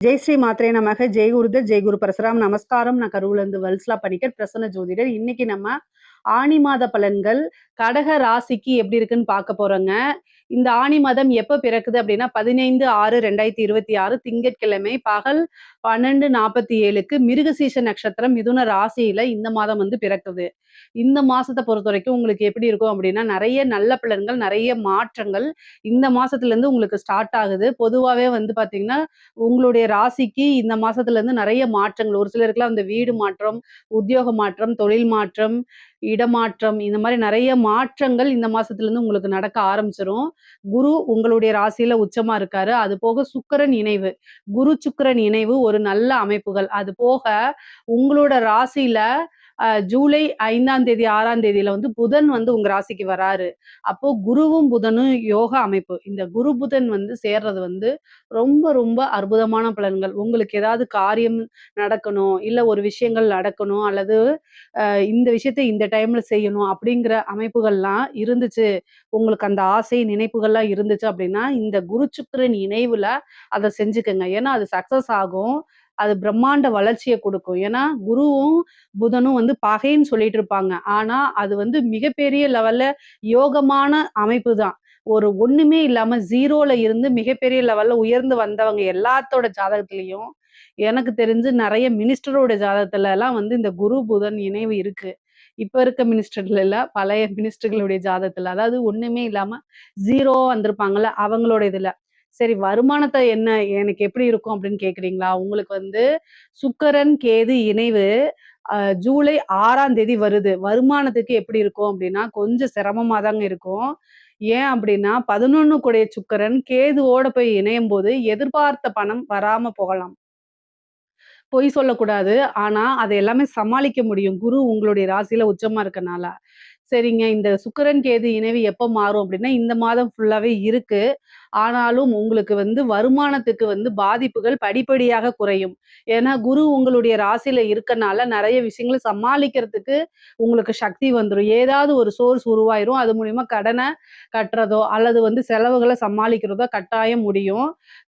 ஜெய் ஸ்ரீ மாத்ரே நமக. ஜெய் குருதர், ஜெய் குரு பரசுராம். நமஸ்காரம். நான் கரூர்லேருந்து வல்சலா பணிக்கர், பிரசன்ன ஜோதிடர். இன்னைக்கு நம்ம ஆனி மாத பலன்கள் கடக ராசிக்கு எப்படி இருக்குன்னு பார்க்க போறோங்க. இந்த ஆனி மாதம் எப்ப பிறக்குது அப்படின்னா 15/6/2026 திங்கட்கிழமை பகல் 12:47க்கு மிருகசீஷ நட்சத்திரம் மிதுன ராசியில இந்த மாதம் வந்து பிறக்குது. இந்த மாசத்தை பொறுத்த வரைக்கும் உங்களுக்கு எப்படி இருக்கும் அப்படின்னா நிறைய நல்ல பலன்கள், நிறைய மாற்றங்கள் இந்த மாசத்துல இருந்து உங்களுக்கு ஸ்டார்ட் ஆகுது. பொதுவாகவே வந்து பாத்தீங்கன்னா உங்களுடைய ராசிக்கு இந்த மாசத்துல இருந்து நிறைய மாற்றங்கள், ஒரு சிலருக்குலாம் அந்த வீடு மாற்றம், உத்தியோக மாற்றம், தொழில் மாற்றம், இடமாற்றம், இந்த மாதிரி நிறைய மாற்றங்கள் இந்த மாசத்துல இருந்து உங்களுக்கு நடக்க ஆரம்பிச்சிரும். குரு உங்களுடைய ராசியில உச்சமா இருக்காரு. அது போக சுக்கிரன் இணைவு, குரு சுக்கிரன் இணைவு ஒரு நல்ல அமைப்புகள். அது போக உங்களோட ராசியில ஜூலை 5ஆம் தேதி 6ஆம் தேதியில வந்து புதன் வந்து உங்க ராசிக்கு வராரு. அப்போ குருவும் புதனும் யோக அமைப்பு. இந்த குரு புதன் வந்து சேர்றது வந்து ரொம்ப ரொம்ப அற்புதமான பலன்கள். உங்களுக்கு ஏதாவது காரியம் நடக்கணும், இல்ல ஒரு விஷயங்கள் நடக்கணும், அல்லது இந்த விஷயத்தை இந்த டைம்ல செய்யணும் அப்படிங்கிற அமைப்புகள்லாம் இருந்துச்சு, உங்களுக்கு அந்த ஆசை நினைப்புகள்லாம் இருந்துச்சு அப்படின்னா இந்த குரு சுக்கிரன் இணைவுல அதை செஞ்சுக்கங்க. ஏன்னா அது சக்சஸ் ஆகும். அது பிரம்மாண்ட வளர்ச்சியை கொடுக்கும். ஏன்னா குருவும் புதனும் வந்து பகைன்னு சொல்லிட்டு இருப்பாங்க. ஆனா அது வந்து மிகப்பெரிய லெவல்ல யோகமான அமைப்பு தான். ஒரு ஒண்ணுமே இல்லாம ஜீரோல இருந்து மிகப்பெரிய லெவல்ல உயர்ந்து வந்தவங்க எல்லாத்தோட ஜாதகத்திலயும் எனக்கு தெரிஞ்சு நிறைய மினிஸ்டரோட ஜாதகத்துல எல்லாம் வந்து இந்த குரு புதன் இணைவு இருக்கு. இப்ப இருக்க மினிஸ்டர்ல இல்ல, பழைய மினிஸ்டர்களுடைய ஜாதகத்துல, அதாவது ஒண்ணுமே இல்லாம ஜீரோ வந்திருப்பாங்கல்ல அவங்களோட இதுல. சரி, வருமானத்தை என்ன எனக்கு எப்படி இருக்கும் அப்படின்னு கேக்குறீங்களா? உங்களுக்கு வந்து சுக்கிரன் கேது இணைவு ஜூலை 6ஆம் தேதி வருது. வருமானத்துக்கு எப்படி இருக்கும் அப்படின்னா கொஞ்சம் சிரமமா தாங்க இருக்கும். ஏன் அப்படின்னா 11 கூடைய சுக்கிரன் கேதுவோட போய் இணையும் போது எதிர்பார்த்த பணம் வராம போகலாம். பொய் சொல்லக்கூடாது. ஆனா அதை எல்லாமே சமாளிக்க முடியும். குரு உங்களுடைய ராசியில உச்சமா இருக்கனால. சரிங்க. இந்த சுக்கிரன் கேது இணைவு எப்ப மாறும் அப்படின்னா இந்த மாதம் ஃபுல்லாவே இருக்கு. ஆனாலும் உங்களுக்கு வந்து வருமானத்துக்கு வந்து பாதிப்புகள் படிப்படியாக குறையும். ஏன்னா குரு உங்களுடைய ராசியில இருக்கனால நிறைய விஷயங்கள சமாளிக்கிறதுக்கு உங்களுக்கு சக்தி வந்துரும். ஏதாவது ஒரு சோர்ஸ் உருவாயிரும். அது மூலியமா கடனை கட்டுறதோ அல்லது வந்து செலவுகளை சமாளிக்கிறதோ கட்டாயம் முடியும்.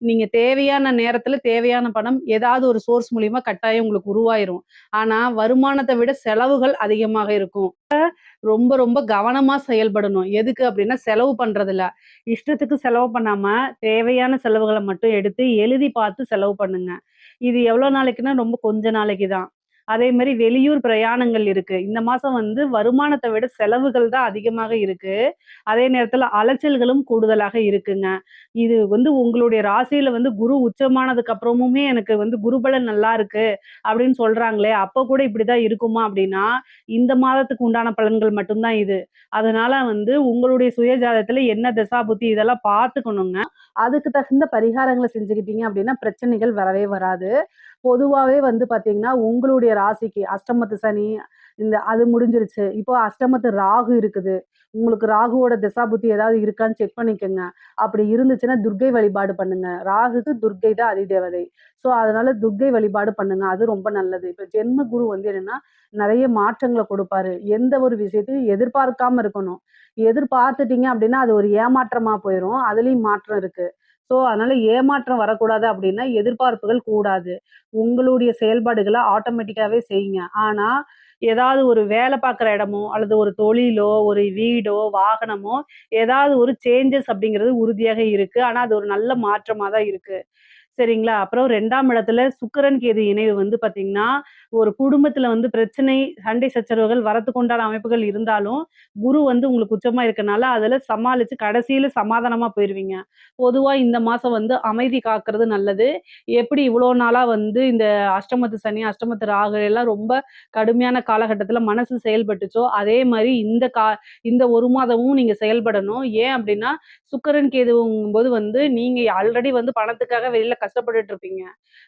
நீங்க தேவையான நேரத்துல தேவையான பணம் ஏதாவது ஒரு சோர்ஸ் மூலியமா கட்டாயம் உங்களுக்கு உருவாயிரும். ஆனா வருமானத்தை விட செலவுகள் அதிகமாக இருக்கும். ரொம்ப ரொம்ப கவனமா செயல்படணும். எதுக்கு அப்படின்னா செலவு பண்றதுல. இஷ்டத்துக்கு செலவு பண்ணாம தேவையான செலவுகள மட்டும் எடுத்து எழுதி பார்த்து செலவு பண்ணுங்க. இது எவ்வளோ நாளைக்குன்னா ரொம்ப கொஞ்ச நாளைக்கு தான். அதே மாரி வெளியூர் பிரயாணங்கள் இருக்கு. இந்த மாசம் வந்து வருமானத்த விட செலவுகள் தான் அதிகமாக இருக்கு. அதே நேரத்துல அலைச்சல்களும் கூடுதலாக இருக்குங்க. இது வந்து உங்களுடைய ராசியில வந்து குரு உச்சமானதுக்கு அப்புறமுமே எனக்கு வந்து குருபலன் நல்லா இருக்கு அப்படின்னு சொல்றாங்களே, அப்ப கூட இப்படிதான் இருக்குமா அப்படின்னா, இந்த மாதத்துக்கு உண்டான பலன்கள் மட்டும் தான் இது. அதனால வந்து உங்களுடைய சுய ஜாதகத்துல என்ன தசாபுத்தி இதெல்லாம் பார்த்துக்கணுங்க. அதுக்கு தகுந்த பரிகாரங்கள செஞ்சுக்கிட்டீங்க அப்படின்னா பிரச்சனைகள் வரவே வராது. பொதுவாவே வந்து பார்த்தீங்கன்னா, உங்களுடைய ராசிக்கு அஷ்டமத்து சனி அது முடிஞ்சிருச்சு. இப்போ அஷ்டமத்து ராகு இருக்குது. உங்களுக்கு ராகுவோட திசாபுத்தி ஏதாவது இருக்கான்னு செக் பண்ணிக்கங்க. அப்படி இருந்துச்சுன்னா துர்க்கை வழிபாடு பண்ணுங்க. ராகுக்கு துர்க்கை தான் அதிதேவதை. ஸோ அதனால துர்க்கை வழிபாடு பண்ணுங்க. அது ரொம்ப நல்லது. இப்ப ஜென்ம குரு வந்து என்னன்னா, நெறைய மாற்றங்கள கொடுப்பாரு. எந்த ஒரு விஷயத்தையும் எதிர்பார்க்காம இருக்கணும். எதிர்பார்த்துட்டீங்க அப்படின்னா, அது ஒரு ஏமாற்றமா போயிரும். அதுலயும் மாற்றம் இருக்கு. ஸோ அதனால ஏமாற்றம் வரக்கூடாது அப்படின்னா, எதிர்பார்ப்புகள் கூடாது. உங்களுடைய செயல்பாடுகள ஆட்டோமேட்டிக்காவே செய்யுங்க. ஆனா, ஏதாவது ஒரு வேலை பார்க்குற இடமோ, அல்லது ஒரு தொழிலோ, ஒரு வீடோ, வாகனமோ, ஏதாவது ஒரு சேஞ்சஸ் அப்படிங்கிறது உறுதியாக இருக்கு. ஆனா, அது ஒரு நல்ல மாற்றமா தான் இருக்கு. சரிங்களா? அப்புறம் 2ஆம் இடத்துல சுக்கிரன் கேது இணைவு வந்து பார்த்தீங்கன்னா, ஒரு குடும்பத்துல வந்து பிரச்சனை, சண்டை சச்சரவுகள் வரத்துக்கு உண்டான அமைப்புகள் இருந்தாலும், குரு வந்து உங்களுக்கு உச்சமா இருக்கனால, அதுல சமாளிச்சு கடைசியில சமாதானமா போயிருவீங்க. பொதுவா இந்த மாசம் வந்து அமைதி காக்கிறது நல்லது. எப்படி இவ்வளோ நாளா வந்து இந்த அஷ்டமத்து சனி, அஷ்டமத்து ராகு எல்லாம் ரொம்ப கடுமையான காலகட்டத்துல மனசு செயல்பட்டுச்சோ, அதே மாரி இந்த 1 மாதமும் நீங்க செயல்படணும். ஏன் அப்படின்னா, சுக்கிரன் கேதுங்கும்போது வந்து நீங்க ஆல்ரெடி வந்து பணத்துக்காக வெளியில கஷ்டப்பட்டுட்டு இருப்பீங்க.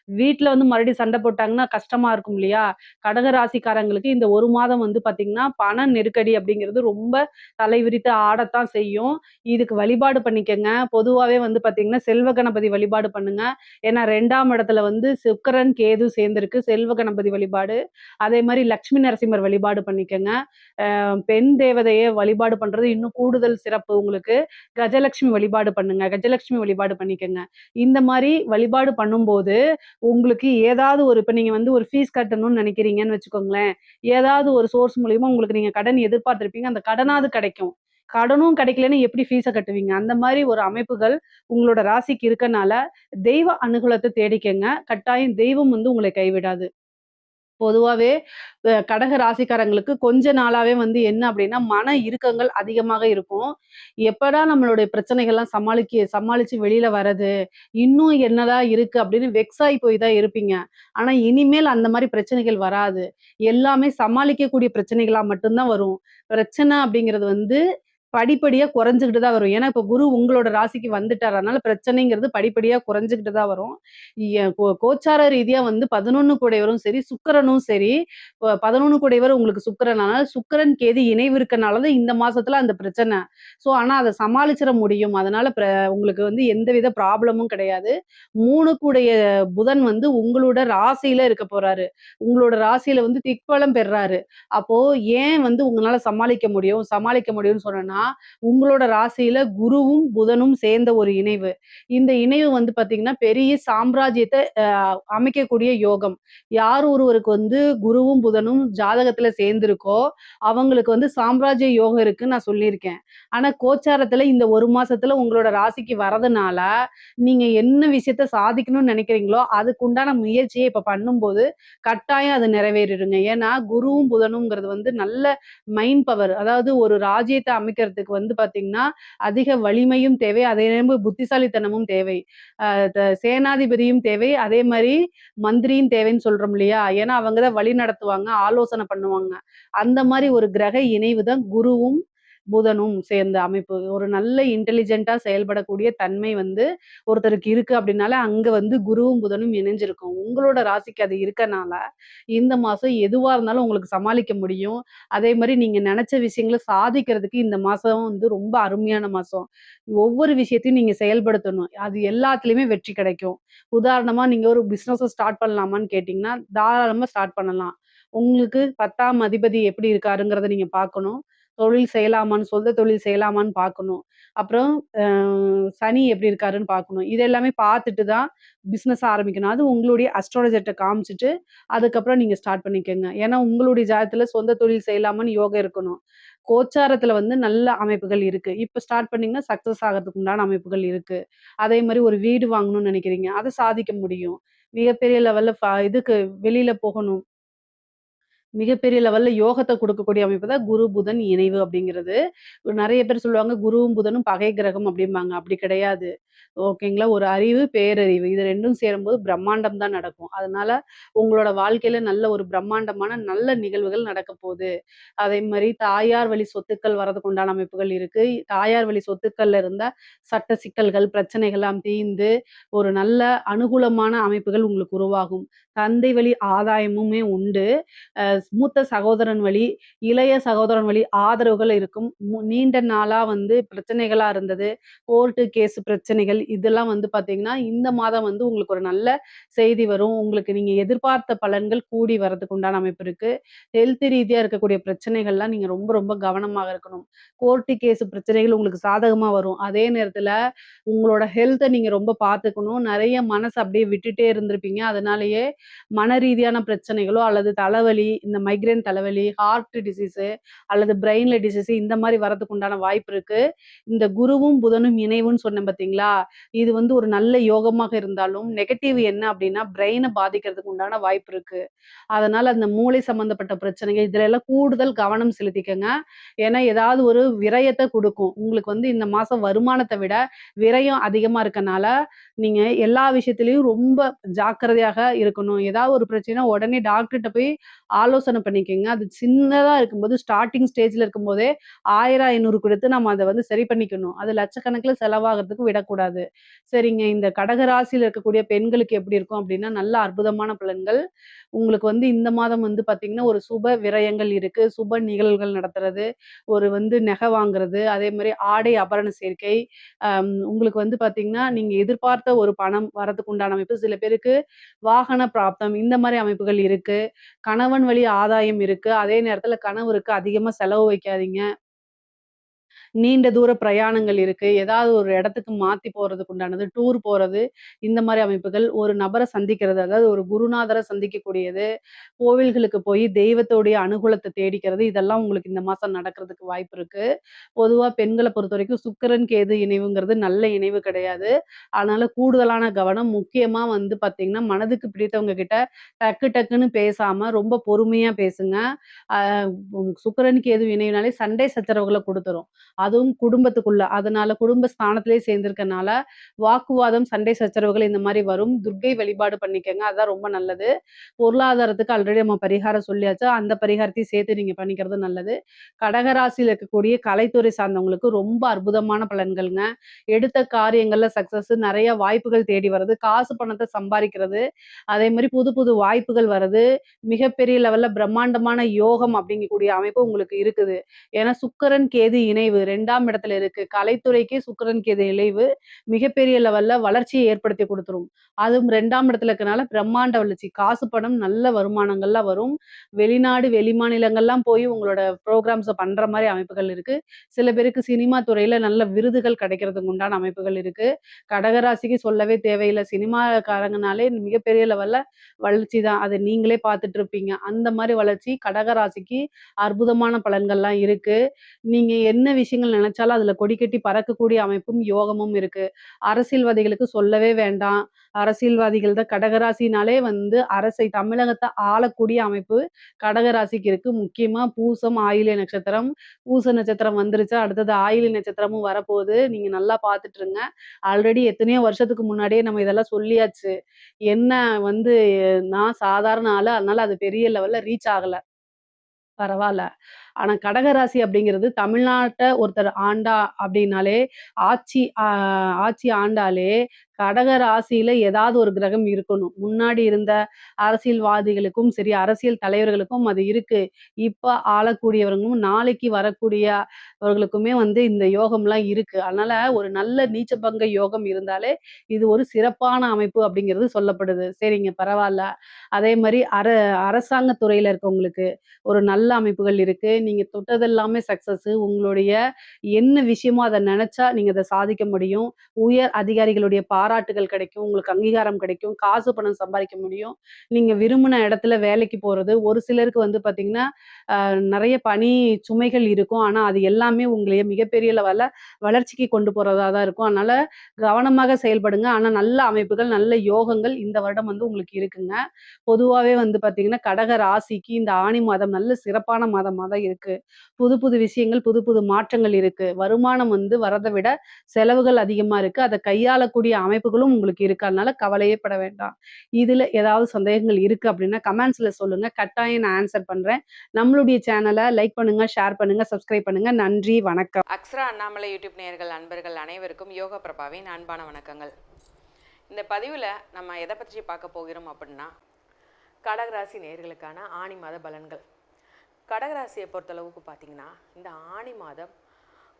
வீட்ல வந்து மறுபடியும் சண்டை போட்டாங்கன்னா கஷ்டமா இருக்கும் இல்லையா? கடக ராசிக்காரங்களுக்கு இந்த 1 மாதம் வந்து பார்த்தீங்கன்னா, பண நெருக்கடி அப்படிங்கிறது ரொம்ப தலைவிரித்து ஆடத்தான் செய்யும். இதுக்கு வழிபாடு பண்ணிக்கங்க. பொதுவாவே வந்து பார்த்தீங்கன்னா, செல்வ கணபதி வழிபாடு பண்ணுங்க. ஏன்னா 2ஆம் இடத்துல வந்து சுக்கிரன், கேது சேர்ந்திருக்கு. செல்வ கணபதி வழிபாடு. அதே மாரி லட்சுமி நரசிம்மர் வழிபாடு பண்ணிக்கங்க. பெண் தேவதைய வழிபாடு பண்றது இன்னும் கூடுதல் சிறப்பு உங்களுக்கு. கஜலட்சுமி வழிபாடு பண்ணுங்க. கஜலட்சுமி வழிபாடு பண்ணிக்கங்க. இந்த மாரி வழிபாடு பண்ணும்போது, உங்களுக்கு ஏதாவது ஒரு இப்ப நீங்க வந்து ஒரு ஃபீஸ் கட்டணும்னு நெனைக்கிறீங்கன்னு வச்சுக்கோங்களேன். ஏதாவது ஒரு சோர்ஸ் மூலியமா உங்களுக்கு நீங்க கடன் எதிர்பார்த்திருப்பீங்க. அந்த கடனாவது கிடைக்கும். கடனும் கிடைக்கலன்னு எப்படி ஃபீஸ கட்டுவீங்க? அந்த மாரி ஒரு அமைப்புகள் உங்களோட ராசிக்கு இருக்கனால, தெய்வ அனுகூலத்த தேடிக்கங்க. கட்டாயம் தெய்வம் வந்து உங்களை கைவிடாது. பொதுவாவே கடக ராசிக்காரங்களுக்கு கொஞ்ச நாளாவே வந்து என்ன அப்டின்னா, மன இறுக்கங்கள் அதிகமாக இருக்கும். எப்படா நம்மளுடைய பிரச்சனைகள்லாம் சமாளிச்சு வெளில வரது? இன்னும் என்னடா இருக்கு அப்டின்னு வெக்ஸ் ஆயி போய் தான் இருப்பீங்க. ஆனா இனிமேல் அந்த மாரி பிரச்சனைகள் வராது. எல்லாமே சமாளிக்கக்கூடிய பிரச்சனைகளா மட்டும் தான் வரும். பிரச்சனை அப்டிங்கிறது வந்து படிப்படியா குறைஞ்சுகிட்டு தான் வரும். ஏன்னா, இப்ப குரு உங்களோட ராசிக்கு வந்துட்டாரு. அதனால பிரச்சனைங்கிறது படிப்படியா குறைஞ்சுகிட்டு தான் வரும். கோச்சார ரீதியா வந்து 11 கூடையவரும் சரி, சுக்கிரனும் சரி, 11 கூடையவர் உங்களுக்கு சுக்கிரனால, சுக்கிரன், கேது இணைவு இருக்கனால தான் இந்த மாசத்துல அந்த பிரச்சனை. ஆனா அத சமாளிச்சிட முடியும். அதனால உங்களுக்கு வந்து எந்தவித ப்ராப்ளமும் கிடையாது. 3 கூடைய புதன் வந்து உங்களோட ராசியில இருக்க போறாரு. உங்களோட ராசியில வந்து திக்பலம் பெறுறாரு. அப்போ ஏன் வந்து உங்களால சமாளிக்க முடியும்னு சொன்னேன்னா, உங்களோட ராசியில குருவும், புதனும் சேர்ந்த ஒரு இணைவு. இந்த இணைவு வந்து பார்த்தீங்கன்னா, பெரிய சாம்ராஜ்யத்த அமைக்கக்கூடிய யோகம். யார் ஒருவருக்கு வந்து குருவும், புதனும் ஜாதகத்துல சேர்ந்திருக்கோ, அவங்களுக்கு வந்து சாம்ராஜ்ய யோகம் இருக்குன்னு நான் சொல்லியிருக்கேன். ஆனா கோச்சாரத்துல இந்த 1 மாசத்துல உங்களோட ராசிக்கு வரதுனால, நீங்க என்ன விஷயத்த சாதிக்கணும்னு நெனைக்கிறீங்களோ, அதுக்குண்டான முயற்சிய இப்ப பண்ணும்போது, கட்டாயம் அது நிறைவேறிடுங்க. ஏன்னா, குருவும், புதனும்ங்கிறது வந்து நல்ல மைண்ட் பவர். அதாவது ஒரு ராஜ்யத்த அமைக்கிறதுக்கு வந்து பார்த்தீங்கன்னா, அதிக வலிமையும் தேவை. அதே நேரம் புத்திசாலித்தனமும் தேவை. அ த சேனாதிபதியும் தேவை. அதே மாரி மந்திரியும் தேவைன்னு சொல்றோம் இல்லையா? ஏன்னா, அவங்க தான் வழி நடத்துவாங்க, ஆலோசனை பண்ணுவாங்க. அந்த மாரி ஒரு கிரக இணைவு தான் குருவும், புதனும் சேர்ந்த அமைப்பு. ஒரு நல்ல இன்டெலிஜென்ட்டா செயல்படக்கூடிய தன்மை வந்து ஒருத்தருக்கு இருக்கு அப்டின்னால, அங்க வந்து குருவும், புதனும் இணைஞ்சிருக்கும். உங்களோட ராசிக்கு அது இருக்கனால, இந்த மாசம் எதுவா இருந்தாலும் உங்களுக்கு சமாளிக்க முடியும். அதே மாரி நீங்க நெனச்ச விஷயங்கள சாதிக்கிறதுக்கு இந்த மாசம் வந்து ரொம்ப அருமையான மாசம். ஒவ்வொரு விஷயத்தையும் நீங்க செயல்படுத்தணும். அது எல்லாத்துலயுமே வெற்றி கிடைக்கும். உதாரணமா நீங்க ஒரு பிசினஸ ஸ்டார்ட் பண்ணலாமான்னு கேட்டீங்கன்னா, தாராளமா ஸ்டார்ட் பண்ணலாம். உங்களுக்கு 10ஆம் அதிபதி எப்படி இருக்காருங்கிறத நீங்க பார்க்கணும். தொழில் செய்யலாமான்னு சொந்த தொழில் செய்யலாமான்னு பார்க்கணும். அப்புறம் அ சனி எப்படி இருக்காருன்னு பார்க்கணும். இது எல்லாமே பார்த்துட்டு தான் பிசினஸ் ஆரம்பிக்கணும். அது உங்களுடைய அஸ்ட்ராலஜர்ட்ட காமிச்சுட்டு, அதுக்கப்புறம் நீங்க ஸ்டார்ட் பண்ணிக்கங்க. ஏன்னா, உங்களுடைய ஜாதகத்துல சொந்த தொழில் செய்யலாமான்னு யோகம் இருக்கணும். கோச்சாரத்துல வந்து நல்ல அமைப்புகள் இருக்கு. இப்ப ஸ்டார்ட் பண்ணீங்கன்னா, சக்சஸ் ஆகறதுக்கு உண்டான அமைப்புகள் இருக்கு. அதே மாரி ஒரு வீடு வாங்கணும்னு நெனைக்கிறீங்க. அத சாதிக்க முடியும். மிகப்பெரிய லெவல்ல இதுக்கு வெளியில போகணும். மிகப்பெரிய லெவல்ல யோகத்த குடுக்கக்கூடிய அமைப்பு தான் குரு, புதன் இணைவு அப்படிங்கிறது. நெறைய பேர் சொல்லுவாங்க, குருவும், புதனும் பகை கிரகம் அப்படிம்பாங்க. அப்படி கிடையாது. ஓகேங்களா? ஒரு அறிவு, பேரறிவு இது 2ம் சேரும்போது பிரம்மாண்டம் தான் நடக்கும். அதனால உங்களோட வாழ்க்கையில நல்ல ஒரு பிரம்மாண்டமான நல்ல நிகழ்வுகள் நடக்கப் போது. அதே மாரி தாயார் வழி சொத்துக்கள் வரதுக்கு உண்டான அமைப்புகள் இருக்கு. தாயார் வழி சொத்துக்கள்ல இருந்த சட்ட சிக்கல்கள், பிரச்சனைகள்லாம் தீர்ந்து, ஒரு நல்ல அனுகூலமான அமைப்புகள் உங்களுக்கு உருவாகும். தந்தை வழி ஆதாயமுமே உண்டு. மூத்த சகோதரன் வழி, இளைய சகோதரன் வழி ஆதரவுகள் இருக்கும். நீண்ட நாளா வந்து பிரச்சனைகளா இருந்தது. கோர்ட்டு கேஸ் பிரச்சனைகள் இதெல்லாம் வந்து பார்த்தீங்கன்னா, இந்த மாதம் வந்து உங்களுக்கு ஒரு நல்ல செய்தி வரும். உங்களுக்கு நீங்க எதிர்பார்த்த பலன்கள் கூடி வரதுக்கு உண்டான அமைப்பு இருக்கு. ஹெல்த் ரீதியா இருக்கக்கூடிய பிரச்சனைகள்லாம் நீங்க ரொம்ப ரொம்ப கவனமாக இருக்கணும். கோர்ட்டு கேஸ் பிரச்சனைகள் உங்களுக்கு சாதகமா வரும். அதே நேரத்தில உங்களோட ஹெல்த்த நீங்க ரொம்ப பார்த்துக்கணும். நெறைய மனச அப்படியே விட்டுட்டே இருந்திருப்பீங்க. அதனாலேயே மன ரீதியான பிரச்சனைகளோ அல்லது தலைவலி, இந்த மைக்ரேன் தலைவலி, ஹார்ட் டிசீஸு அல்லது பிரெயின்ல டிசீஸு இந்த மாரி வரதுக்கு உண்டான வாய்ப்பு இருக்கு. இந்த குருவும், புதனும் இணைவுன்னு சொன்னேன் பார்த்தீங்களா? இது வந்து ஒரு நல்ல யோகமாக இருந்தாலும், நெகட்டிவ் என்ன அப்டின்னா, பிரெயின பாதிக்கிறதுக்கு உண்டான வாய்ப்பு இருக்கு. அதனால அந்த மூளை சம்மந்தப்பட்ட பிரச்சனைகள், இதுல எல்லாம் கூடுதல் கவனம் செலுத்திக்கங்க. ஏன்னா, ஏதாவது ஒரு விரயத்த குடுக்கும். உங்களுக்கு வந்து இந்த மாசம் வருமானத்த விட விரயம் அதிகமா இருக்கனால, நீங்க எல்லா விஷயத்திலயும் ரொம்ப ஜாக்கிரதையாக இருக்கணும். ஏதாவது ஒரு பிரச்சனைனா உடனே டாக்டர்ட்ட போய் ஆலோசனை பண்ணிக்கங்க. அது சின்னதா இருக்கும்போது ஸ்டார்ட்டிங் ஸ்டேஜ்ல இருக்கும்போதே 1000, 500 குடுத்து நம்ம அத வந்து சரி பண்ணிக்கணும். அது லட்சக்கணக்குல செலவாகுறதுக்கு விடக்கூடாது. சரிங்க. இந்த கடக ராசியில இருக்கக்கூடிய பெண்களுக்கு எப்படி இருக்கும் அப்டின்னா, நல்ல அற்புதமான பலன்கள். உங்களுக்கு வந்து இந்த மாதம் வந்து பார்த்தீங்கன்னா, ஒரு சுப விரயங்கள் இருக்கு. சுப நிகழ்வுகள் நடத்துறது, ஒரு வந்து நகை வாங்குறது, அதே மாரி ஆடை ஆபரண சேர்க்கை. உங்களுக்கு வந்து பார்த்தீங்கன்னா, நீங்க எதிர்பார்த்த ஒரு பணம் வரதுக்கு உண்டான அமைப்பு. சில பேருக்கு வாகன பிராப்தம் இந்த மாரி அமைப்புகள் இருக்கு. கணவன் வழி ஆதாயம் இருக்கு. அதே நேரத்தில கணவருக்கு அதிகமா செலவு வைக்காதீங்க. நீண்ட தூர பிரயாணங்கள் இருக்கு. ஏதாவது ஒரு இடத்துக்கு மாத்தி போறதுக்கு உண்டானது, டூர் போறது, இந்த மாரி அமைப்புகள். ஒரு நபர சந்திக்கிறது, அதாவது ஒரு குருநாதர சந்திக்கக்கூடியது, கோவில்களுக்கு போய் தெய்வத்தோடைய அனுகூலத்த தேடிக்கிறது, இதெல்லாம் உங்களுக்கு இந்த மாசம் நடக்கிறதுக்கு வாய்ப்பு இருக்கு. பொதுவா பெண்கள பொறுத்தவரைக்கும் சுக்கிரன், கேது இணைவுங்கிறது நல்ல இணைவு கிடையாது. அதனால கூடுதலான கவனம். முக்கியமா வந்து பார்த்தீங்கன்னா, மனதுக்கு பிடித்தவங்க கிட்ட டக்கு டக்குன்னு பேசாம ரொம்ப பொறுமையா பேசுங்க. அ சுக்கிரன், கேது இணைவுனாலே சண்டை சச்சரவுகள குடுத்துரும். அதுவும் குடும்பத்துக்குள்ள. அதனால குடும்ப ஸ்தானத்திலேயே சேர்ந்திருக்கனால, வாக்குவாதம், சண்டை சச்சரவுகள் இந்த மாரி வரும். துர்க்கை வழிபாடு பண்ணிக்கங்க. அதான் ரொம்ப நல்லது. பொருளாதாரத்துக்கு ஆல்ரெடி நம்ம பரிகாரம் சொல்லியாச்சு. அந்த பரிகாரத்தையும் சேர்த்து நீங்க பண்ணிக்கிறது நல்லது. கடகராசியில இருக்கக்கூடிய கலைத்துறை சார்ந்தவங்களுக்கு ரொம்ப அற்புதமான பலன்கள்ங்க. எடுத்த காரியங்கள்ல சக்சஸ், நெறைய வாய்ப்புகள் தேடி வர்றது, காசு பணத்த சம்பாரிக்கிறது, அதே மாரி புது புது வாய்ப்புகள் வர்றது, மிகப்பெரிய லெவல்ல பிரம்மாண்டமான யோகம் அப்படிங்கக்கூடிய அமைப்பு உங்களுக்கு இருக்குது. ஏன்னா சுக்கிரன், கேது இணைவு 2ஆம் இடத்துல இருக்கு. கலைத்துறைக்கு சுக்கிரன், கேது இணைவு மிகப்பெரிய லெவல்ல வளர்ச்சிய ஏற்படுத்தி குடுத்துரும். அதுவும் 2ஆம் இடத்துல இருக்கனால பிரம்மாண்ட வளர்ச்சி. காசு, பணம் நல்ல வருமானங்கள்லாம் வரும். வெளிநாடு, வெளிமாநிலங்கள்லாம் போய் உங்களோட புரோகிராம்ஸ பண்ற மாரி அமைப்புகள் இருக்கு. சில பேருக்கு சினிமா துறையில நல்ல விருதுகள் கிடைக்கிறதுக்கு உண்டான அமைப்புகள் இருக்கு. கடகராசிக்கு சொல்லவே தேவையில்ல. சினிமாக்காரங்கனாலே மிகப்பெரிய லெவல்ல வளர்ச்சி தான். அத நீங்களே பார்த்துட்டு இருப்பீங்க. அந்த மாரி வளர்ச்சி கடகராசிக்கு அற்புதமான பலன்கள்லாம் இருக்கு. நீங்க என்ன விஷயங்கள் நெனச்சாலும் அதுல கொடி கட்டி பறக்கக்கூடிய அமைப்பும், யோகமும் இருக்கு. அரசியல்வாதிகளுக்கு சொல்லவே வேண்டாம். அரசியல்வாதிகள் தான் கடகராசினாலே வந்து அரசை தமிழகத்த ஆளக்கூடிய அமைப்பு கடகராசிக்கு இருக்கு. முக்கியமா பூசம், ஆயில்ய நட்சத்திரம். பூச நட்சத்திரம் வந்துருச்சு. அடுத்தது ஆயில்ய நட்சத்திரமும் வரப்போகுது. நீங்க நல்லா பார்த்துட்டுருங்க. ஆல்ரெடி எத்தனையோ வருஷத்துக்கு முன்னாடியே நம்ம இதெல்லாம் சொல்லியாச்சு. என்ன வந்து நான் சாதாரண ஆளு. அதனால அது பெரிய லெவல்ல ரீச் ஆகல. பரவால்ல. ஆனா கடகராசி அப்படிங்கிறது தமிழ்நாட்ட ஒருத்தர் ஆண்டா அப்படின்னாலே, ஆட்சி ஆண்டாலே கடக ராசியில ஏதாவது ஒரு கிரகம் இருக்கணும். முன்னாடி இருந்த அரசியல்வாதிகளுக்கும் சரி, அரசியல் தலைவர்களுக்கும் அது இருக்கு. இப்ப ஆளக்கூடியவர்களும், நாளைக்கு வரக்கூடியவர்களுக்குமே வந்து இந்த யோகம்லாம் இருக்கு. அதனால ஒரு நல்ல நீச்சபங்க யோகம் இருந்தாலே, இது ஒரு சிறப்பான அமைப்பு அப்படிங்கிறது சொல்லப்படுது. சரிங்க பரவால்ல. அதே மாரி அரசாங்க துறையில இருக்கவங்களுக்கு ஒரு நல்ல அமைப்புகள் இருக்கு. நீங்க தொட்டதெல்லாமே சக்சஸ். உங்களுடைய என்ன விஷயமோ அத நெனச்சா நீங்க அத சாதிக்க முடியும். உயர் அதிகாரிகளுடைய பாராட்டுகள் கிடைக்கும். உங்களுக்கு அங்கீகாரம் கிடைக்கும். காசு பணம் சம்பாரிக்க முடியும். நீங்க விரும்புன இடத்துல வேலைக்கு போறது. ஒரு சிலருக்கு வந்து பார்த்தீங்கன்னா, நெறைய பணி சுமைகள் இருக்கும். ஆனா, அது எல்லாமே உங்களைய மிகப்பெரிய லெவல்ல வளர்ச்சிக்கு கொண்டு போறதா தான் இருக்கும். அதனால கவனமாக செயல்படுங்க. ஆனா, நல்ல அமைப்புகள், நல்ல யோகங்கள் இந்த வருடம் வந்து உங்களுக்கு இருக்குங்க. பொதுவாவே வந்து பார்த்தீங்கன்னா, கடக ராசிக்கு இந்த ஆனி மாதம் நல்ல சிறப்பான மாதமா தான் இருக்கு. புது புது விஷயங்கள், புது புது மாற்றங்கள் இருக்கு. வருமானம் வந்து வரத விட செலவுகள் அதிகமா இருக்கு. அத கையாளக்கூடிய அமைப்புகளும் உங்களுக்கு இருக்கு. அதனால கவலையே பட வேண்டாம். இதுல ஏதாவது சந்தேகங்கள் இருக்கு அப்படின்னா, கமெண்ட்ஸ்ல சொல்லுங்க. கட்டாயம் நான் ஆன்ஸர் பண்றேன். நம்மளுடைய சேனல லைக் பண்ணுங்க, ஷேர் பண்ணுங்க, சப்ஸ்கிரைப் பண்ணுங்க. நன்றி, வணக்கம். அக்ஷரா அண்ணாமலை யூடியூப் நேயர்கள் அன்பர்கள் அனைவருக்கும் யோகா பிரபாவின் அன்பான வணக்கங்கள். இந்த பதிவில் நம்ம எதை பற்றி பார்க்க போகிறோம் அப்படின்னா, கடகராசி நேயர்களுக்கான ஆணி மாத பலன்கள். கடகராசியை பொறுத்தளவுக்கு பார்த்தீங்கன்னா, இந்த ஆணி மாதம்